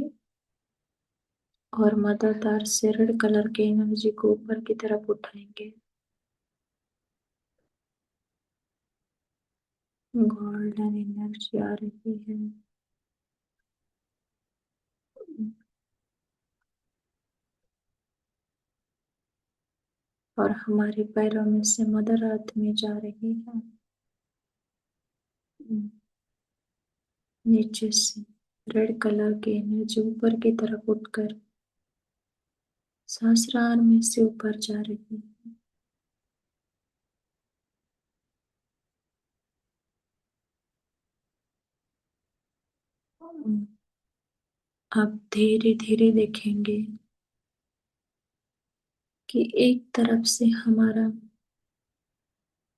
और मदरदार से रेड कलर की एनर्जी को ऊपर की तरफ उठाएंगे। गोल्डन एनर्जी आ रही है। और हमारे पैरों में से मदर अर्थ में जा रही है। नीचे से रेड कलर की एनर्जी ऊपर की तरफ उठकर सहस्रार में से ऊपर जा रही है। आप धीरे धीरे देखेंगे कि एक तरफ से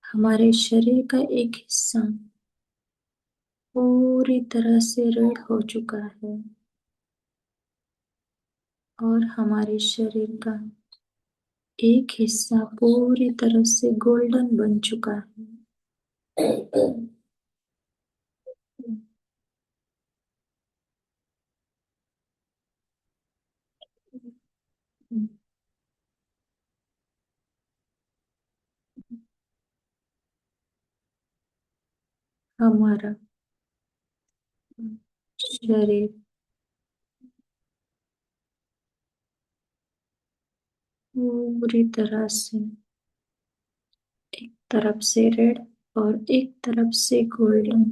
हमारे शरीर का एक हिस्सा पूरी तरह से रेड हो चुका है और हमारे शरीर का एक हिस्सा पूरी तरह से गोल्डन बन चुका है। हमारा शरीर पूरी तरह से एक तरफ से रेड और एक तरफ से गोल्डन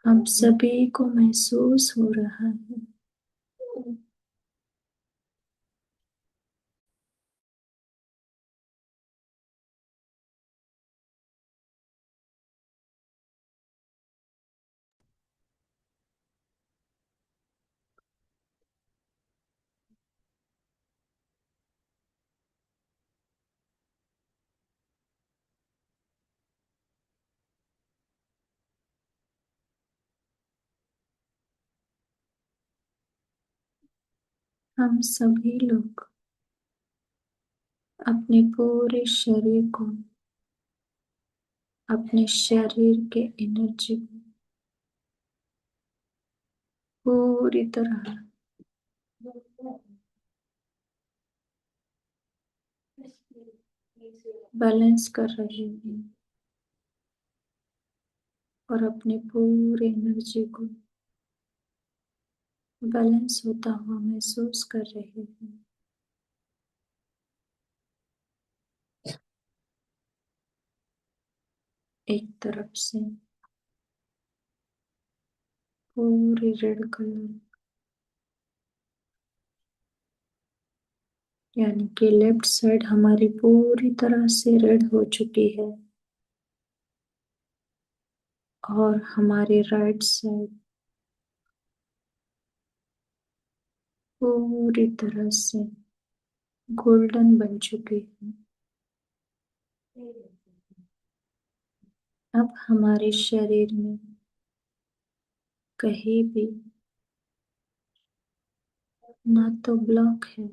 हम सभी को महसूस हो रहा है। हम सभी लोग अपने पूरे शरीर को, अपने शरीर के एनर्जी को पूरी तरह बैलेंस कर रहे हैं और अपने पूरे एनर्जी को बैलेंस होता हुआ महसूस कर रहे हैं। एक तरफ से पूरी रेड कलर यानी कि लेफ्ट साइड हमारी पूरी तरह से रेड हो चुकी है और हमारी राइट साइड पूरी तरह से गोल्डन बन चुकी है। अब हमारे शरीर में कहीं भी ना तो ब्लॉक है,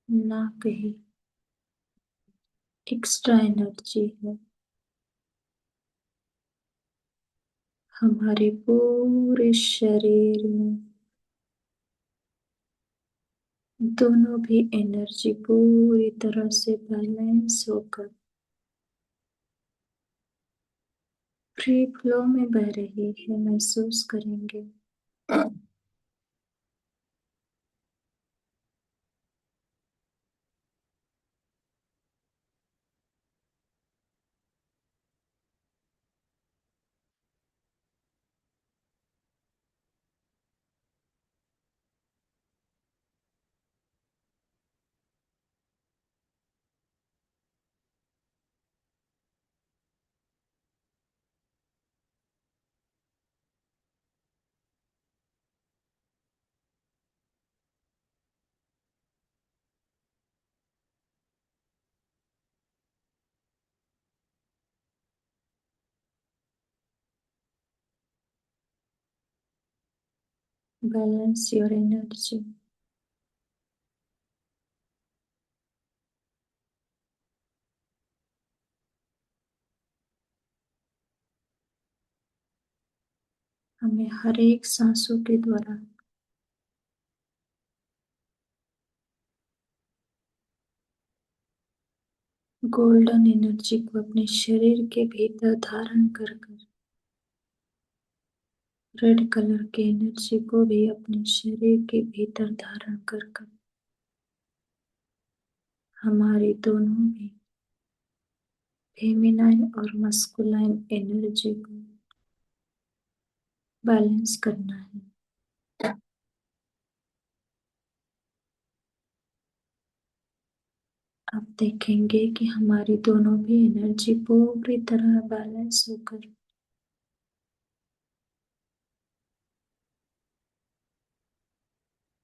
ना कहीं एक्स्ट्रा एनर्जी है हमारे पूरे शरीर में। दोनों भी एनर्जी पूरी तरह से बैलेंस होकर फ्री फ्लो में बह रही है, महसूस करेंगे। Balance your energy. हमें हर एक सांसों के द्वारा गोल्डन एनर्जी को अपने शरीर के भीतर धारण कर कर, रेड कलर के एनर्जी को भी अपने शरीर के भीतर धारण कर कर हमारी दोनों भी फेमिनाइन और मस्कुलाइन एनर्जी को बैलेंस करना है। आप देखेंगे कि हमारी दोनों भी एनर्जी पूरी तरह बैलेंस होकर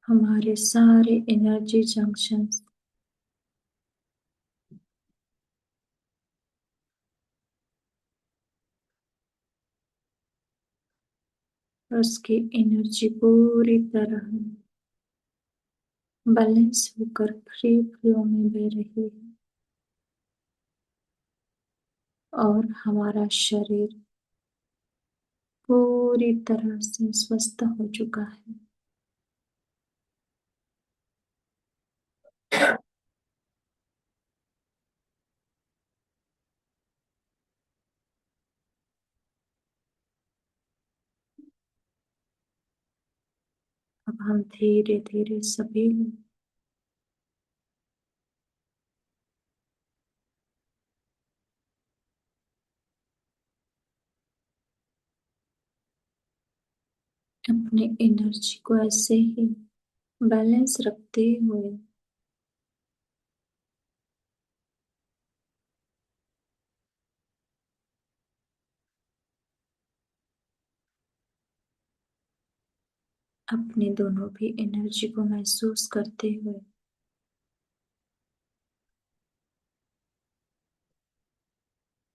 हमारे सारे एनर्जी जंक्शंस और उसकी एनर्जी पूरी तरह बैलेंस होकर फ्री फ्लो में बह रही है और हमारा शरीर पूरी तरह से स्वस्थ हो चुका है। अब हम धीरे धीरे सभी लोग अपने एनर्जी को ऐसे ही बैलेंस रखते हुए अपने दोनों भी एनर्जी को महसूस करते हुए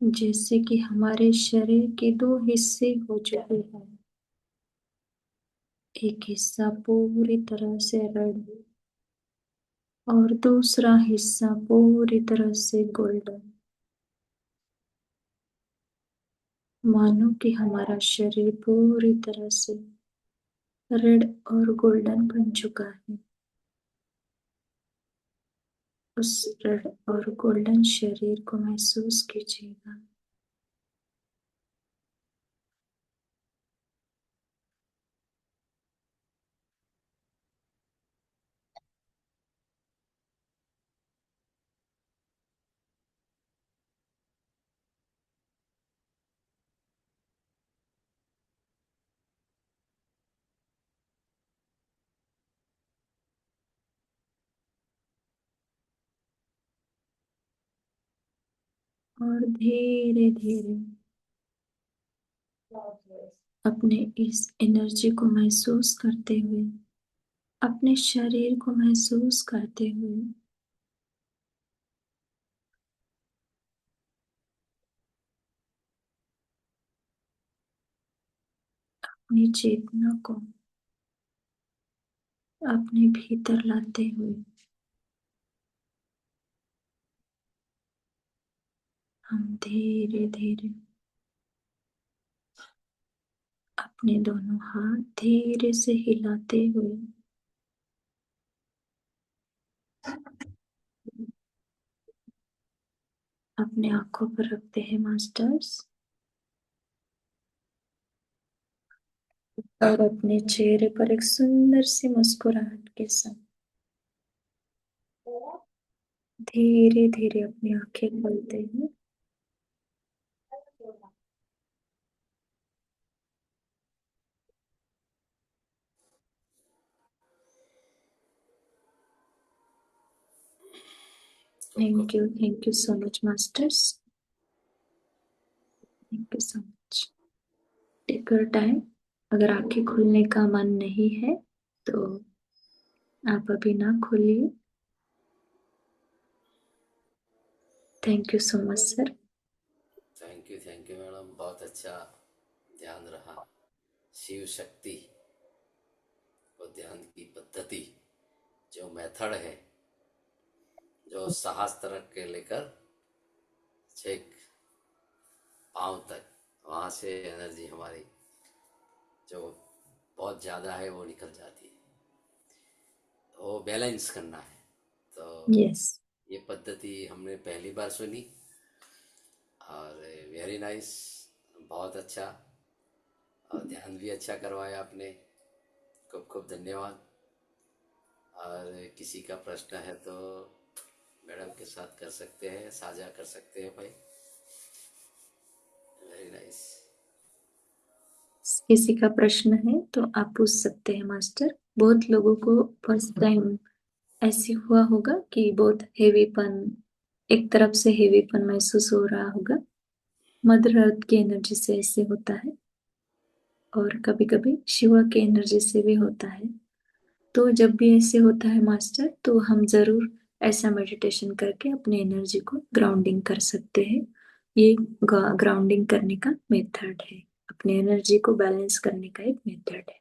जैसे कि हमारे शरीर के दो हिस्से हो चुके हैं। एक हिस्सा पूरी तरह से रेड और दूसरा हिस्सा पूरी तरह से गोल्डन। मानो कि हमारा शरीर पूरी तरह से रेड और गोल्डन बन चुका है। उस रेड और गोल्डन शरीर को महसूस कीजिएगा। और धीरे धीरे अपने इस एनर्जी को महसूस करते हुए, अपने शरीर को महसूस करते हुए अपनी चेतना को अपने भीतर लाते हुए हम धीरे धीरे अपने दोनों हाथ धीरे से हिलाते हुए अपने आंखों पर रखते हैं मास्टर्स, और अपने चेहरे पर एक सुंदर सी मुस्कुराहट के साथ धीरे धीरे अपनी आंखें खोलते हैं। Thank you so much masters, thank you so much. Take your time. अगर आंखें खोलने का मन नहीं है तो आप अभी ना खोलिए। Thank you so much sir. Thank you madam, बहुत अच्छा ध्यान रहा। शिव शक्ति और ध्यान की पद्धति, जो मेथड है, जो सहस्त्र के लेकर छेक पाँव तक, वहाँ से एनर्जी हमारी जो बहुत ज़्यादा है वो निकल जाती है। तो वो बैलेंस करना है। तो यस, ये पद्धति हमने पहली बार सुनी और वेरी नाइस, बहुत अच्छा। और ध्यान भी अच्छा करवाया आपने, खूब खूब धन्यवाद। और किसी का प्रश्न है तो मैडम के साथ कर सकते हैं, साझा कर सकते हैं भाई। Very nice. किसी का प्रश्न है तो आप पूछ सकते हैं मास्टर। बहुत लोगों को फर्स्ट टाइम ऐसे हुआ होगा कि बहुत हेवीपन, एक तरफ से हेवीपन महसूस हो रहा होगा। मदर अर्थ की एनर्जी से ऐसे होता है, और कभी कभी शिवा की एनर्जी से भी होता है। तो जब भी ऐसे होता है मास्टर, तो हम जरूर ऐसा मेडिटेशन करके अपनी एनर्जी को ग्राउंडिंग कर सकते हैं। ये ग्राउंडिंग करने का मेथड है, अपनी एनर्जी को बैलेंस करने का एक मेथड है।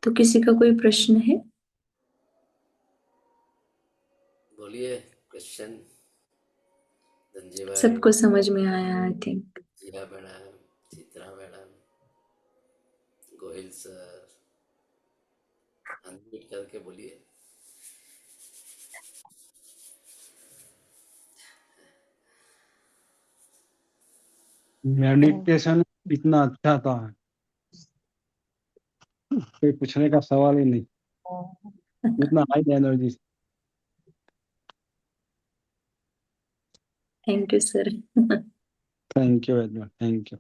तो किसी का कोई प्रश्न है? बोलिए क्वेश्चन। धनजी भाई, सबको समझ में आया I think. Jiya madam, Chitra madam, Gohil sir, unmute करके बोलिए। मेडिटेशन इतना अच्छा था, कोई पूछने का सवाल ही नहीं। इतना high energy. Thank you sir. Thank you very much, thank you.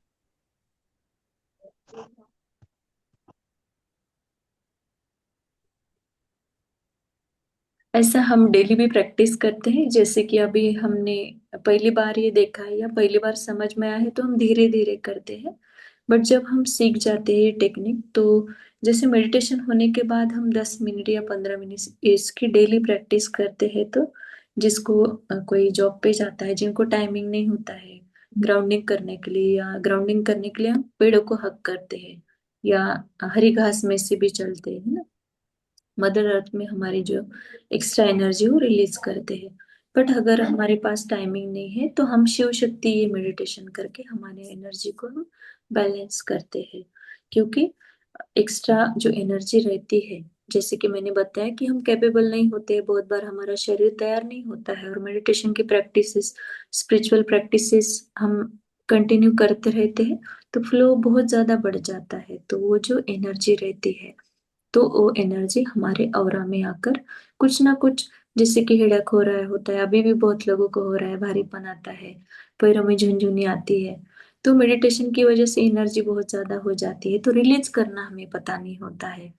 ऐसा हम डेली भी प्रैक्टिस करते हैं, जैसे कि अभी हमने पहली बार ये देखा है या पहली बार समझ में आया है तो हम धीरे धीरे करते हैं। बट जब हम सीख जाते हैं ये टेक्निक, तो जैसे मेडिटेशन होने के बाद हम 10 मिनट या 15 मिनट इसकी डेली प्रैक्टिस करते हैं, तो जिसको कोई जॉब पे जाता है, जिनको टाइमिंग नहीं होता है ग्राउंडिंग करने के लिए, या ग्राउंडिंग करने के लिए हम पेड़ों को हक करते हैं या हरी घास में से भी चलते हैं ना, मदर अर्थ में हमारी जो एक्स्ट्रा एनर्जी वो रिलीज करते हैं। बट अगर हमारे पास टाइमिंग नहीं है तो हम शिव शक्ति ये मेडिटेशन करके हमारे एनर्जी को हम बैलेंस करते हैं। क्योंकि एक्स्ट्रा जो एनर्जी रहती है, जैसे कि मैंने बताया कि हम कैपेबल नहीं होते, बहुत बार हमारा शरीर तैयार नहीं होता है, और मेडिटेशन की प्रैक्टिसेस, स्पिरिचुअल प्रैक्टिसेस हम कंटिन्यू करते रहते हैं तो फ्लो बहुत ज्यादा बढ़ जाता है। तो वो जो एनर्जी रहती है, तो वो एनर्जी हमारे ऑरा में आकर कुछ ना कुछ, जैसे कि हेडक हो रहा है, होता है, अभी भी बहुत लोगों को हो रहा है, भारीपन आता है, पैरों में झुनझुनी आती है, तो मेडिटेशन की वजह से एनर्जी बहुत ज्यादा हो जाती है, तो रिलीज करना हमें पता नहीं होता है।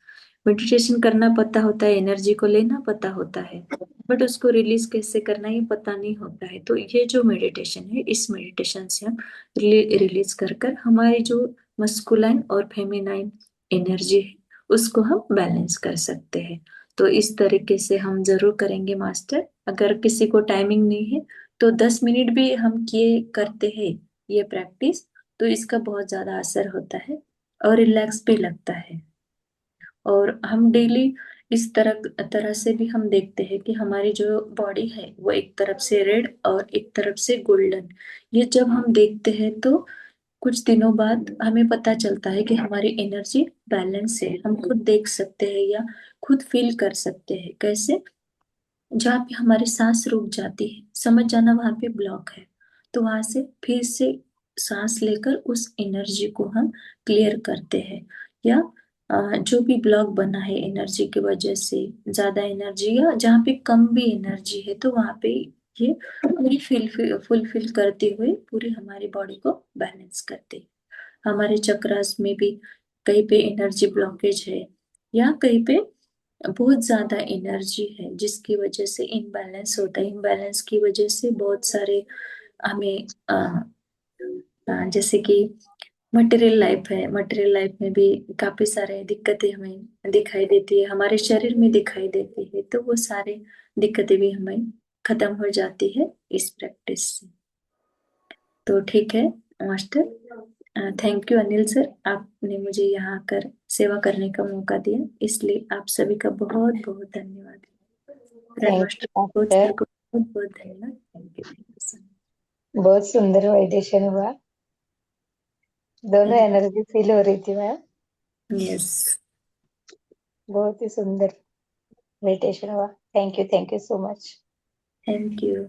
मेडिटेशन करना पता होता है, एनर्जी को लेना पता होता है, बट उसको रिलीज कैसे करना ये पता नहीं होता है। तो ये जो मेडिटेशन है, इस मेडिटेशन से हम रिलीज कर कर हमारी जो मस्कुलाइन और फेमिनाइन एनर्जी है उसको हम बैलेंस कर सकते हैं। तो इस तरीके से हम जरूर करेंगे मास्टर। अगर किसी को टाइमिंग नहीं है तो 10 मिनट भी हम किए करते हैं ये प्रैक्टिस, तो इसका बहुत ज्यादा असर होता है और रिलैक्स भी लगता है। और हम डेली इस तरह तरह से भी हम देखते हैं कि हमारी जो बॉडी है वो एक तरफ से रेड और एक तरफ से गोल्डन। ये जब हम देखते हैं तो कुछ दिनों बाद हमें पता चलता है कि हमारी एनर्जी बैलेंस है। हम खुद देख सकते हैं या खुद फील कर सकते हैं। कैसे? जहाँ पे हमारी सांस रुक जाती है, समझ जाना वहां पे ब्लॉक है, तो वहां से फिर से सांस लेकर उस एनर्जी को हम क्लियर करते हैं। या जो भी ब्लॉक बना है एनर्जी की वजह से, ज्यादा एनर्जी या जहाँ पे कम भी एनर्जी है, तो वहां पे ये पूरी फुलफिल करते हुए पूरी हमारी बॉडी को बैलेंस करते हैं। हमारे चक्रास में भी कहीं पे एनर्जी ब्लॉकेज है या कहीं पे बहुत ज्यादा एनर्जी है, जिसकी वजह से इनबैलेंस होता है। इनबैलेंस की वजह से बहुत सारे हमें जैसे कि मटेरियल लाइफ है, मटेरियल लाइफ में भी काफी सारे दिक्कतें हमें दिखाई देती है, हमारे शरीर में दिखाई देती है। तो वो सारे दिक्कतें भी हमें खत्म हो जाती है इस प्रैक्टिस से। तो ठीक है master, thank you Anil sir, आपने मुझे यहाँ आकर सेवा करने का मौका दिया, इसलिए आप सभी का बहुत बहुत धन्यवाद। Grand thank master you coach sir master. को बहुत बहुत धन्यवाद। Thank you sir. बहुत सुंदर मेडिटेशन हुआ। दोनों एनर्जी फील हो रही थी मैम। यस। बहुत ही सुंदर मेडिटेशन हुआ। Thank you so much. Thank you.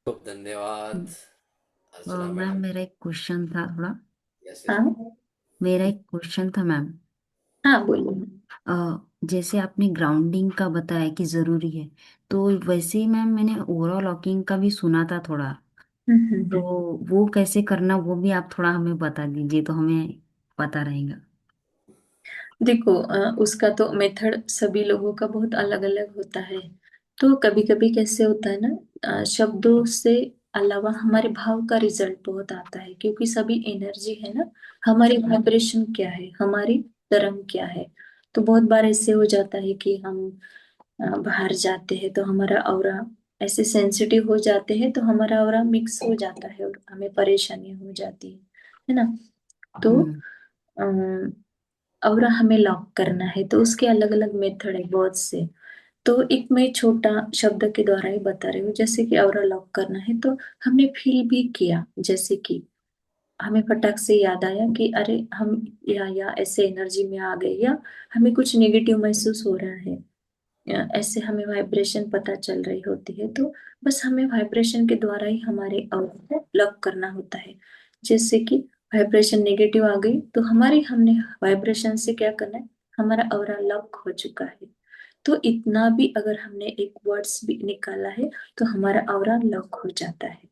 खूब धन्यवाद अर्चना मैम मैडम। मेरा एक क्वेश्चन था थोड़ा। यस हाँ यस। मेरा एक क्वेश्चन था मैम। हाँ बोलिए। जैसे आपने ग्राउंडिंग का बताया कि जरूरी है, तो वैसे ही मैम मैंने ओवरऑल लॉकिंग का भी सुना था थोड़ा। तो हम्म। वो कैसे करना वो भी आप थोड़ा हमें बता दीजिए तो हमें पता रहेगा। देखो उसका तो मेथड सभी लोगों का बहुत अलग अलग होता है। तो कभी कभी कैसे होता है ना, शब्दों से अलावा हमारे भाव का रिजल्ट बहुत आता है, क्योंकि सभी एनर्जी है ना। हमारी वाइब्रेशन क्या है, हमारी तरंग क्या है। तो बहुत बार ऐसे हो जाता है कि हम बाहर जाते हैं तो हमारा ऑरा ऐसे सेंसिटिव हो जाते हैं, तो हमारा ऑरा मिक्स हो जाता है और हमें परेशानी हो जाती है ना। तो हम्म। और हमें लॉक करना है तो उसके अलग अलग मेथड है बहुत से। तो एक मैं छोटा शब्द के द्वारा ही बता रही हूँ। जैसे कि और लॉक करना है तो हमने फील भी किया, जैसे कि हमें फटाक से याद आया कि अरे हम या ऐसे एनर्जी में आ गए, या हमें कुछ नेगेटिव महसूस हो रहा है, या ऐसे हमें वाइब्रेशन पता चल रही होती है, तो बस हमें वाइब्रेशन के द्वारा ही हमारे अवयव को लॉक करना होता है। जैसे कि वाइब्रेशन नेगेटिव आ गई तो हमारी हमने वाइब्रेशन से क्या करना है, हमारा ऑरा लॉक हो चुका है। तो इतना भी अगर हमने एक वर्ड्स भी निकाला है तो हमारा ऑरा लॉक हो जाता है।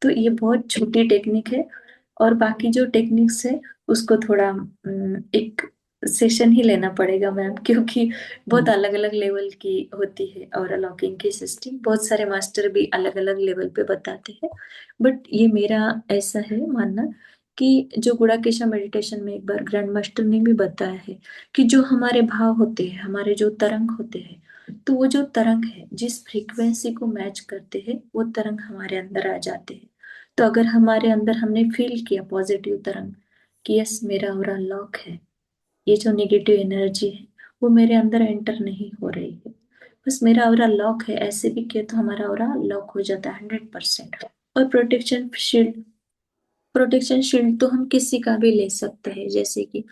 तो ये बहुत छोटी टेक्निक है। और बाकी जो टेक्निक्स है उसको थोड़ा एक सेशन ही लेना पड़ेगा मैम, क्योंकि बहुत अलग अलग लेवल की होती है और लॉकिंग की सिस्टम। बहुत सारे मास्टर भी अलग अलग लेवल पे बताते हैं। बट ये मेरा ऐसा है मानना कि जो गुड़ाकेशा मेडिटेशन में एक बार ग्रैंड मास्टर ने भी बताया है कि जो हमारे भाव होते हैं, हमारे जो तरंग होते हैं, तो वो जो तरंग है जिस फ्रीक्वेंसी को मैच करते हैं वो तरंग हमारे अंदर आ जाते हैं। तो अगर हमारे अंदर हमने फील किया पॉजिटिव तरंग कि यस मेरा ऑरा लॉक है, ये जो नेगेटिव एनर्जी है वो मेरे अंदर एंटर नहीं हो रही है, बस मेरा ऑरा लॉक है, ऐसे भी किया तो हमारा ऑरा लॉक हो जाता है 100%। और प्रोटेक्शन शील्ड तो हम किसी का भी ले सकते हैं। जैसे कि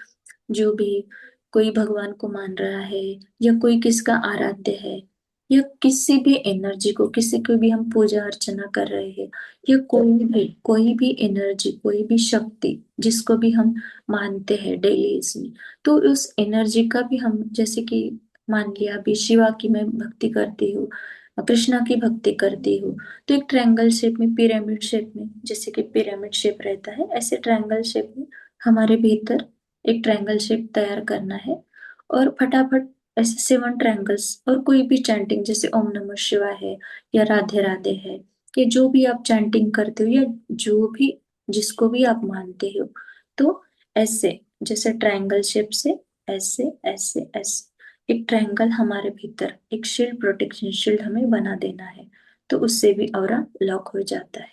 जो भी कोई भगवान को मान रहा है, या कोई किसका आराध्य है, या किसी भी एनर्जी को, किसी को भी हम पूजा अर्चना कर रहे हैं, या कोई भी एनर्जी, कोई भी शक्ति जिसको भी हम मानते हैं डेली इसमें, तो उस एनर्जी का भी हम, जैसे कि मान लिया अभी शिवा की मैं भक्ति करती हूँ, कृष्णा की भक्ति करती हूँ, तो एक ट्रायंगल शेप में, पिरामिड शेप में, जैसे कि पिरामिड शेप रहता है ऐसे ट्रायंगल शेप में हमारे भीतर एक ट्रायंगल शेप तैयार करना है। और फटाफट ऐसे 7 ट्रायंगल्स, और कोई भी चैंटिंग जैसे ओम नमः शिवाय है या राधे राधे है, कि जो भी आप चैंटिंग करते हो या जो भी जिसको भी आप मानते हो, तो ऐसे जैसे ट्रायंगल शेप से ऐसे ऐसे ऐसे एक ट्रायंगल हमारे भीतर, एक शील्ड, प्रोटेक्शन शील्ड हमें बना देना है, तो उससे भी ऑरा लॉक हो जाता है।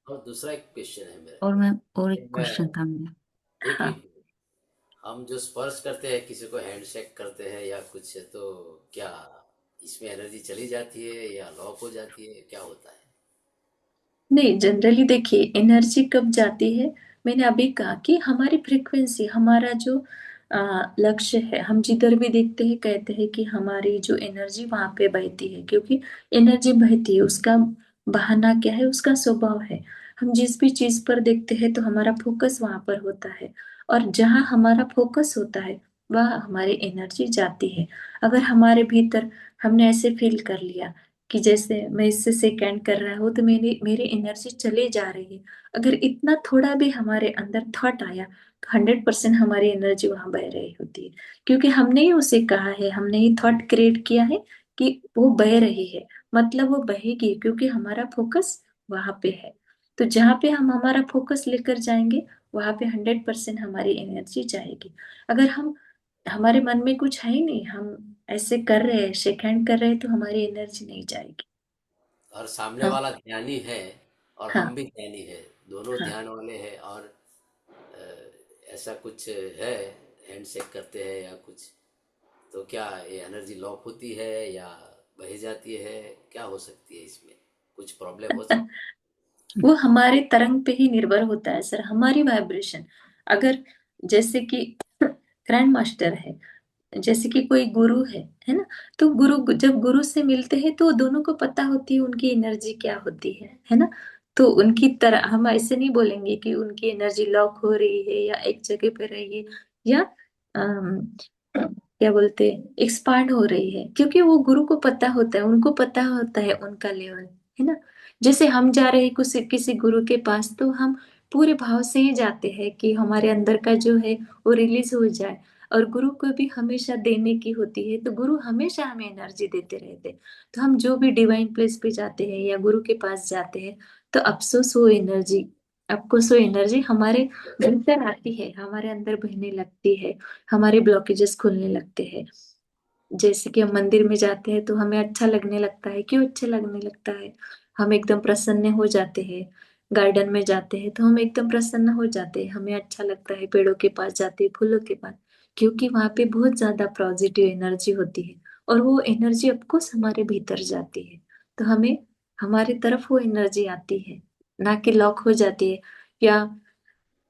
और दूसरा एक क्वेश्चन है और मेरा। मैम और एक मैं क्वेश्चन था मेरा। एक हाँ एक हम जो स्पर्श करते हैं, किसी को हैंडशेक करते हैं या कुछ, तो क्या इसमें एनर्जी चली जाती है या लॉक हो जाती है, क्या होता है? नहीं, जनरली देखिए एनर्जी कब जाती है, मैंने अभी कहा कि हमारी फ्रीक्वेंसी, हमारा जो लक्ष्य है, हम जिधर भी देखते हैं कहते हैं कि हमारी जो एनर्जी वहां पे बहती है, क्योंकि एनर्जी बहती है, उसका बहाना क्या है, उसका स्वभाव है। हम जिस भी चीज पर देखते हैं तो हमारा फोकस वहां पर होता है, और जहाँ हमारा फोकस होता है वह हमारी एनर्जी जाती है। अगर हमारे भीतर हमने ऐसे फील कर लिया कि जैसे मैं इससे सेकेंड कर रहा हूँ तो मेरी मेरी एनर्जी चली जा रही है, अगर इतना थोड़ा भी हमारे अंदर थॉट आया तो 100% हमारी एनर्जी वहां बह रही होती है, क्योंकि हमने ही उसे कहा है, हमने ही थॉट क्रिएट किया है कि वो बह रही है, मतलब वो बहेगी, क्योंकि हमारा फोकस वहां पे है। तो जहाँ पे हम हमारा फोकस लेकर जाएंगे वहां पे 100% हमारी एनर्जी जाएगी। अगर हम, हमारे मन में कुछ है ही नहीं, हम ऐसे कर रहे हैं, शेक हैंड कर रहे हैं, तो हमारी एनर्जी नहीं जाएगी। और सामने हाँ, वाला ज्ञानी है और हाँ, हम भी ज्ञानी है, दोनों हाँ। ध्यान वाले हैं, और ऐसा कुछ है, हैंडशेक करते हैं या कुछ, तो क्या ये एनर्जी लॉक होती है या बह जाती है? क्या हो सकती है इसमें? कुछ प्रॉब्लम हो सकती वो हमारे तरंग पे ही निर्भर होता है सर, हमारी वाइब्रेशन। अगर जैसे कि ग्रैंड मास्टर है, जैसे कि कोई गुरु है ना, तो गुरु जब गुरु से मिलते हैं तो दोनों को पता होती है उनकी एनर्जी क्या होती है ना। तो उनकी तरह हम ऐसे नहीं बोलेंगे कि उनकी एनर्जी लॉक हो रही है या एक जगह पे रही है, या क्या बोलते एक्सपांड हो रही है, क्योंकि वो गुरु को पता होता है, उनको पता होता है उनका लेवल, है ना। जैसे हम जा रहे हैं किसी किसी गुरु के पास, तो हम पूरे भाव से ही जाते हैं कि हमारे अंदर का जो है वो रिलीज हो जाए, और गुरु को भी हमेशा देने की होती है, तो गुरु हमेशा हमें एनर्जी देते रहते हैं। तो हम जो भी डिवाइन प्लेस पे जाते हैं या गुरु के पास जाते हैं, तो अफसोस वो एनर्जी, अफकोर्स वो एनर्जी हमारे भीतर आती है, हमारे अंदर बहने लगती है, हमारे ब्लॉकेजेस खुलने लगते हैं। जैसे कि हम मंदिर में जाते हैं तो हमें अच्छा लगने लगता है, क्यों अच्छा लगने लगता है, हम एकदम प्रसन्न हो जाते हैं। गार्डन में जाते हैं तो हम एकदम प्रसन्न हो जाते हैं, हमें अच्छा लगता है, पेड़ों के पास जाते हैं, फूलों के पास, क्योंकि वहां पे बहुत ज्यादा पॉजिटिव एनर्जी होती है, और वो एनर्जी ऑफकोर्स हमारे भीतर जाती है, तो हमें हमारी तरफ वो एनर्जी आती है, ना कि लॉक हो जाती है। या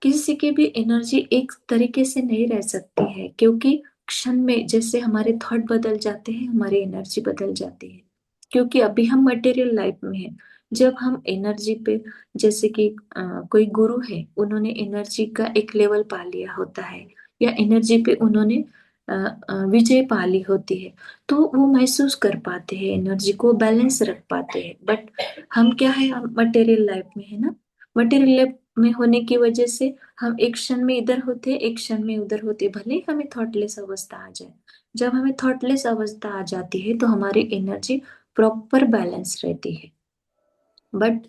किसी की भी एनर्जी एक तरीके से नहीं रह सकती है, क्योंकि क्षण में जैसे हमारे थॉट बदल जाते हैं, हमारी एनर्जी बदल जाती है, क्योंकि अभी हम मटेरियल लाइफ में हैं। जब हम एनर्जी पे, जैसे कि कोई गुरु है, उन्होंने एनर्जी का एक लेवल पा लिया होता है, या एनर्जी पे उन्होंने विजय पा ली होती है, तो वो महसूस कर पाते हैं, एनर्जी को बैलेंस रख पाते हैं। बट हम क्या है, हम मटेरियल लाइफ में है ना, मटेरियल लाइफ में होने की वजह से हम एक क्षण में इधर होते, एक क्षण में उधर होते, भले ही हमें थॉटलेस अवस्था आ जाए। जब हमें थॉटलेस अवस्था आ जाती है तो हमारी एनर्जी प्रॉपर बैलेंस रहती है। बट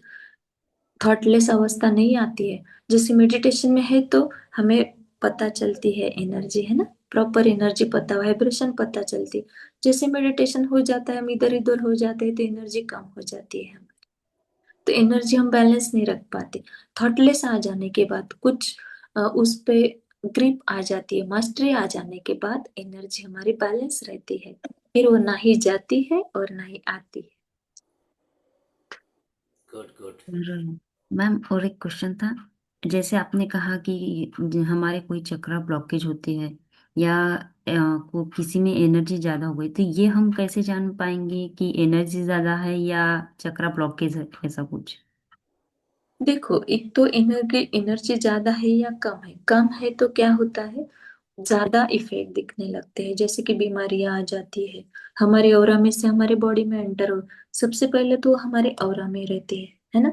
थॉटलेस अवस्था नहीं आती है, जैसे मेडिटेशन में है तो हमें पता चलती है एनर्जी, है ना, प्रॉपर एनर्जी पता, वाइब्रेशन पता चलती है। जैसे मेडिटेशन हो जाता है, हम इधर उधर हो जाते हैं तो एनर्जी कम हो जाती है, तो एनर्जी हम बैलेंस नहीं रख पाते। थॉटलेस आ जाने के बाद कुछ उस पे ग्रिप आ जाती है, मास्टरी आ जाने के बाद एनर्जी हमारी बैलेंस रहती है, फिर वो ना ही जाती है और ना ही आती है। Good good. और मैम और एक क्वेश्चन था। जैसे आपने कहा कि हमारे कोई चक्रा ब्लॉकेज होती है या को किसी में एनर्जी ज्यादा हो गई, तो ये हम कैसे जान पाएंगे कि एनर्जी ज्यादा है या चक्रा ब्लॉकेज है, ऐसा कुछ? देखो, एक तो एनर्जी एनर्जी ज्यादा है या कम है, कम है तो क्या होता है, ज्यादा इफेक्ट दिखने लगते हैं, जैसे कि बीमारियां आ जाती है, हमारे ऑरा में से हमारे बॉडी में एंटर हो, सबसे पहले तो वो हमारे ऑरा में रहती है ना।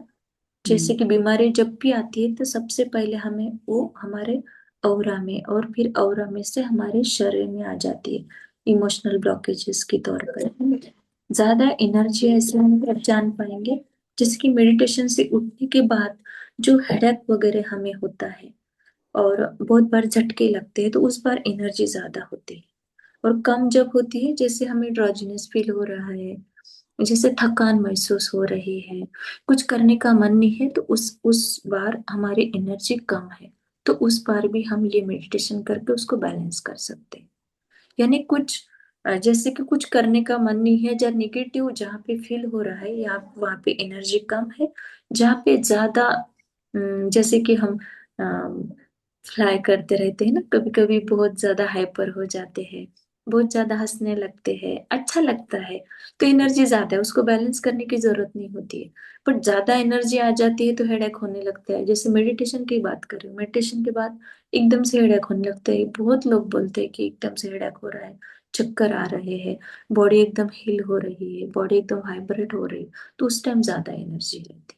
जैसे हम्म। कि बीमारी जब भी आती है तो सबसे पहले हमें वो हमारे ऑरा में, और फिर ऑरा में से हमारे शरीर में आ जाती है, इमोशनल ब्लॉकेजेस के तौर पर। ज्यादा एनर्जी ऐसे हम कब जान पाएंगे, जैसे कि मेडिटेशन से उठने के बाद जो हेडेक वगैरह हमें होता है, और बहुत बार झटके लगते हैं, तो उस बार एनर्जी ज्यादा होती है। और कम जब होती है, जैसे हमें ड्रॉजीनेस फील हो रहा है, जैसे थकान महसूस हो रही है, कुछ करने का मन नहीं है, तो उस बार हमारी एनर्जी कम है, तो उस बार भी हम ये मेडिटेशन करके उसको बैलेंस कर सकते हैं। यानी कुछ जैसे कि कुछ करने का मन नहीं है, जहाँ निगेटिव जहाँ पे फील हो रहा है या वहां पे एनर्जी कम है, जहाँ पे ज्यादा जैसे कि हम फ्लाई करते रहते हैं ना, कभी कभी बहुत ज्यादा हाइपर हो जाते हैं, बहुत ज्यादा हंसने लगते हैं, अच्छा लगता है, तो एनर्जी ज्यादा है, उसको बैलेंस करने की जरूरत नहीं होती है। बट ज्यादा एनर्जी आ जाती है तो हेडेक होने लगता है। जैसे मेडिटेशन की बात करें, मेडिटेशन के बाद एकदम से हेडेक होने लगता है। बहुत लोग बोलते हैं कि एकदम से हेडेक हो रहा है, चक्कर आ रहे हैं, बॉडी एकदम हिल हो रही है, बॉडी एकदम वाइब्रेट हो रही है, तो उस टाइम ज्यादा एनर्जी रहती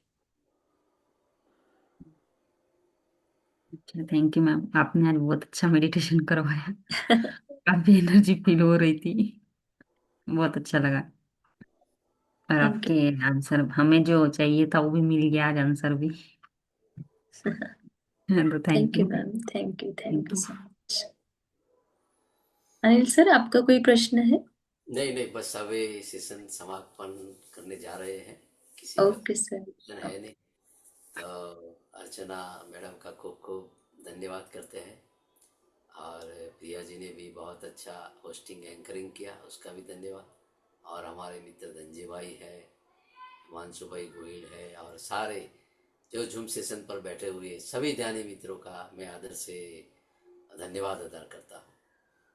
अच्छा, थैंक यू मैम, आपने आज बहुत अच्छा मेडिटेशन करवाया। है। काफी एनर्जी फील हो रही थी, बहुत अच्छा लगा। और थैंक आपके आंसर हमें जो चाहिए था वो भी मिल गया आज, आंसर भी। यू। तो thank thank you you. Ma'am, thank you, thank thank you you. So much. Anil sir, आपका कोई प्रश्न है? नहीं नहीं, बस अभी सेशन समापन करने जा रहे हैं, किसी का ओके सर। क्वेश्चन है नहीं। तो अर्चना मैडम का खूब खूब धन्यवाद करते हैं, और प्रिया जी ने भी बहुत अच्छा होस्टिंग एंकरिंग किया, उसका भी धन्यवाद। और हमारे मित्र धनजी भाई है, हिमांशु भाई गोयल है, और सारे जो जूम सेशन पर बैठे हुए सभी ध्यानी मित्रों का मैं आदर से धन्यवाद अदा करता हूँ।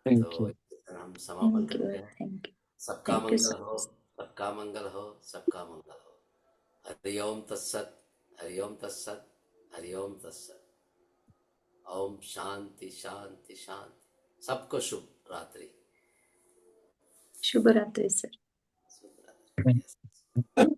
थैंक तो यू। इस तरह हम समापन थैंक यू, करते हैं। थैंक यू, सबका थैंक यू मंगल सो हो, मच। सबका मंगल हो, सबका मंगल हो। हरि ओम तत्सत, हरि ओम तत्सत, हरि ओम तत्सत। ओम शांति शांति शांति। सबको शुभ रात्रि। शुभ रात्रि सर। शुभ रात्रि।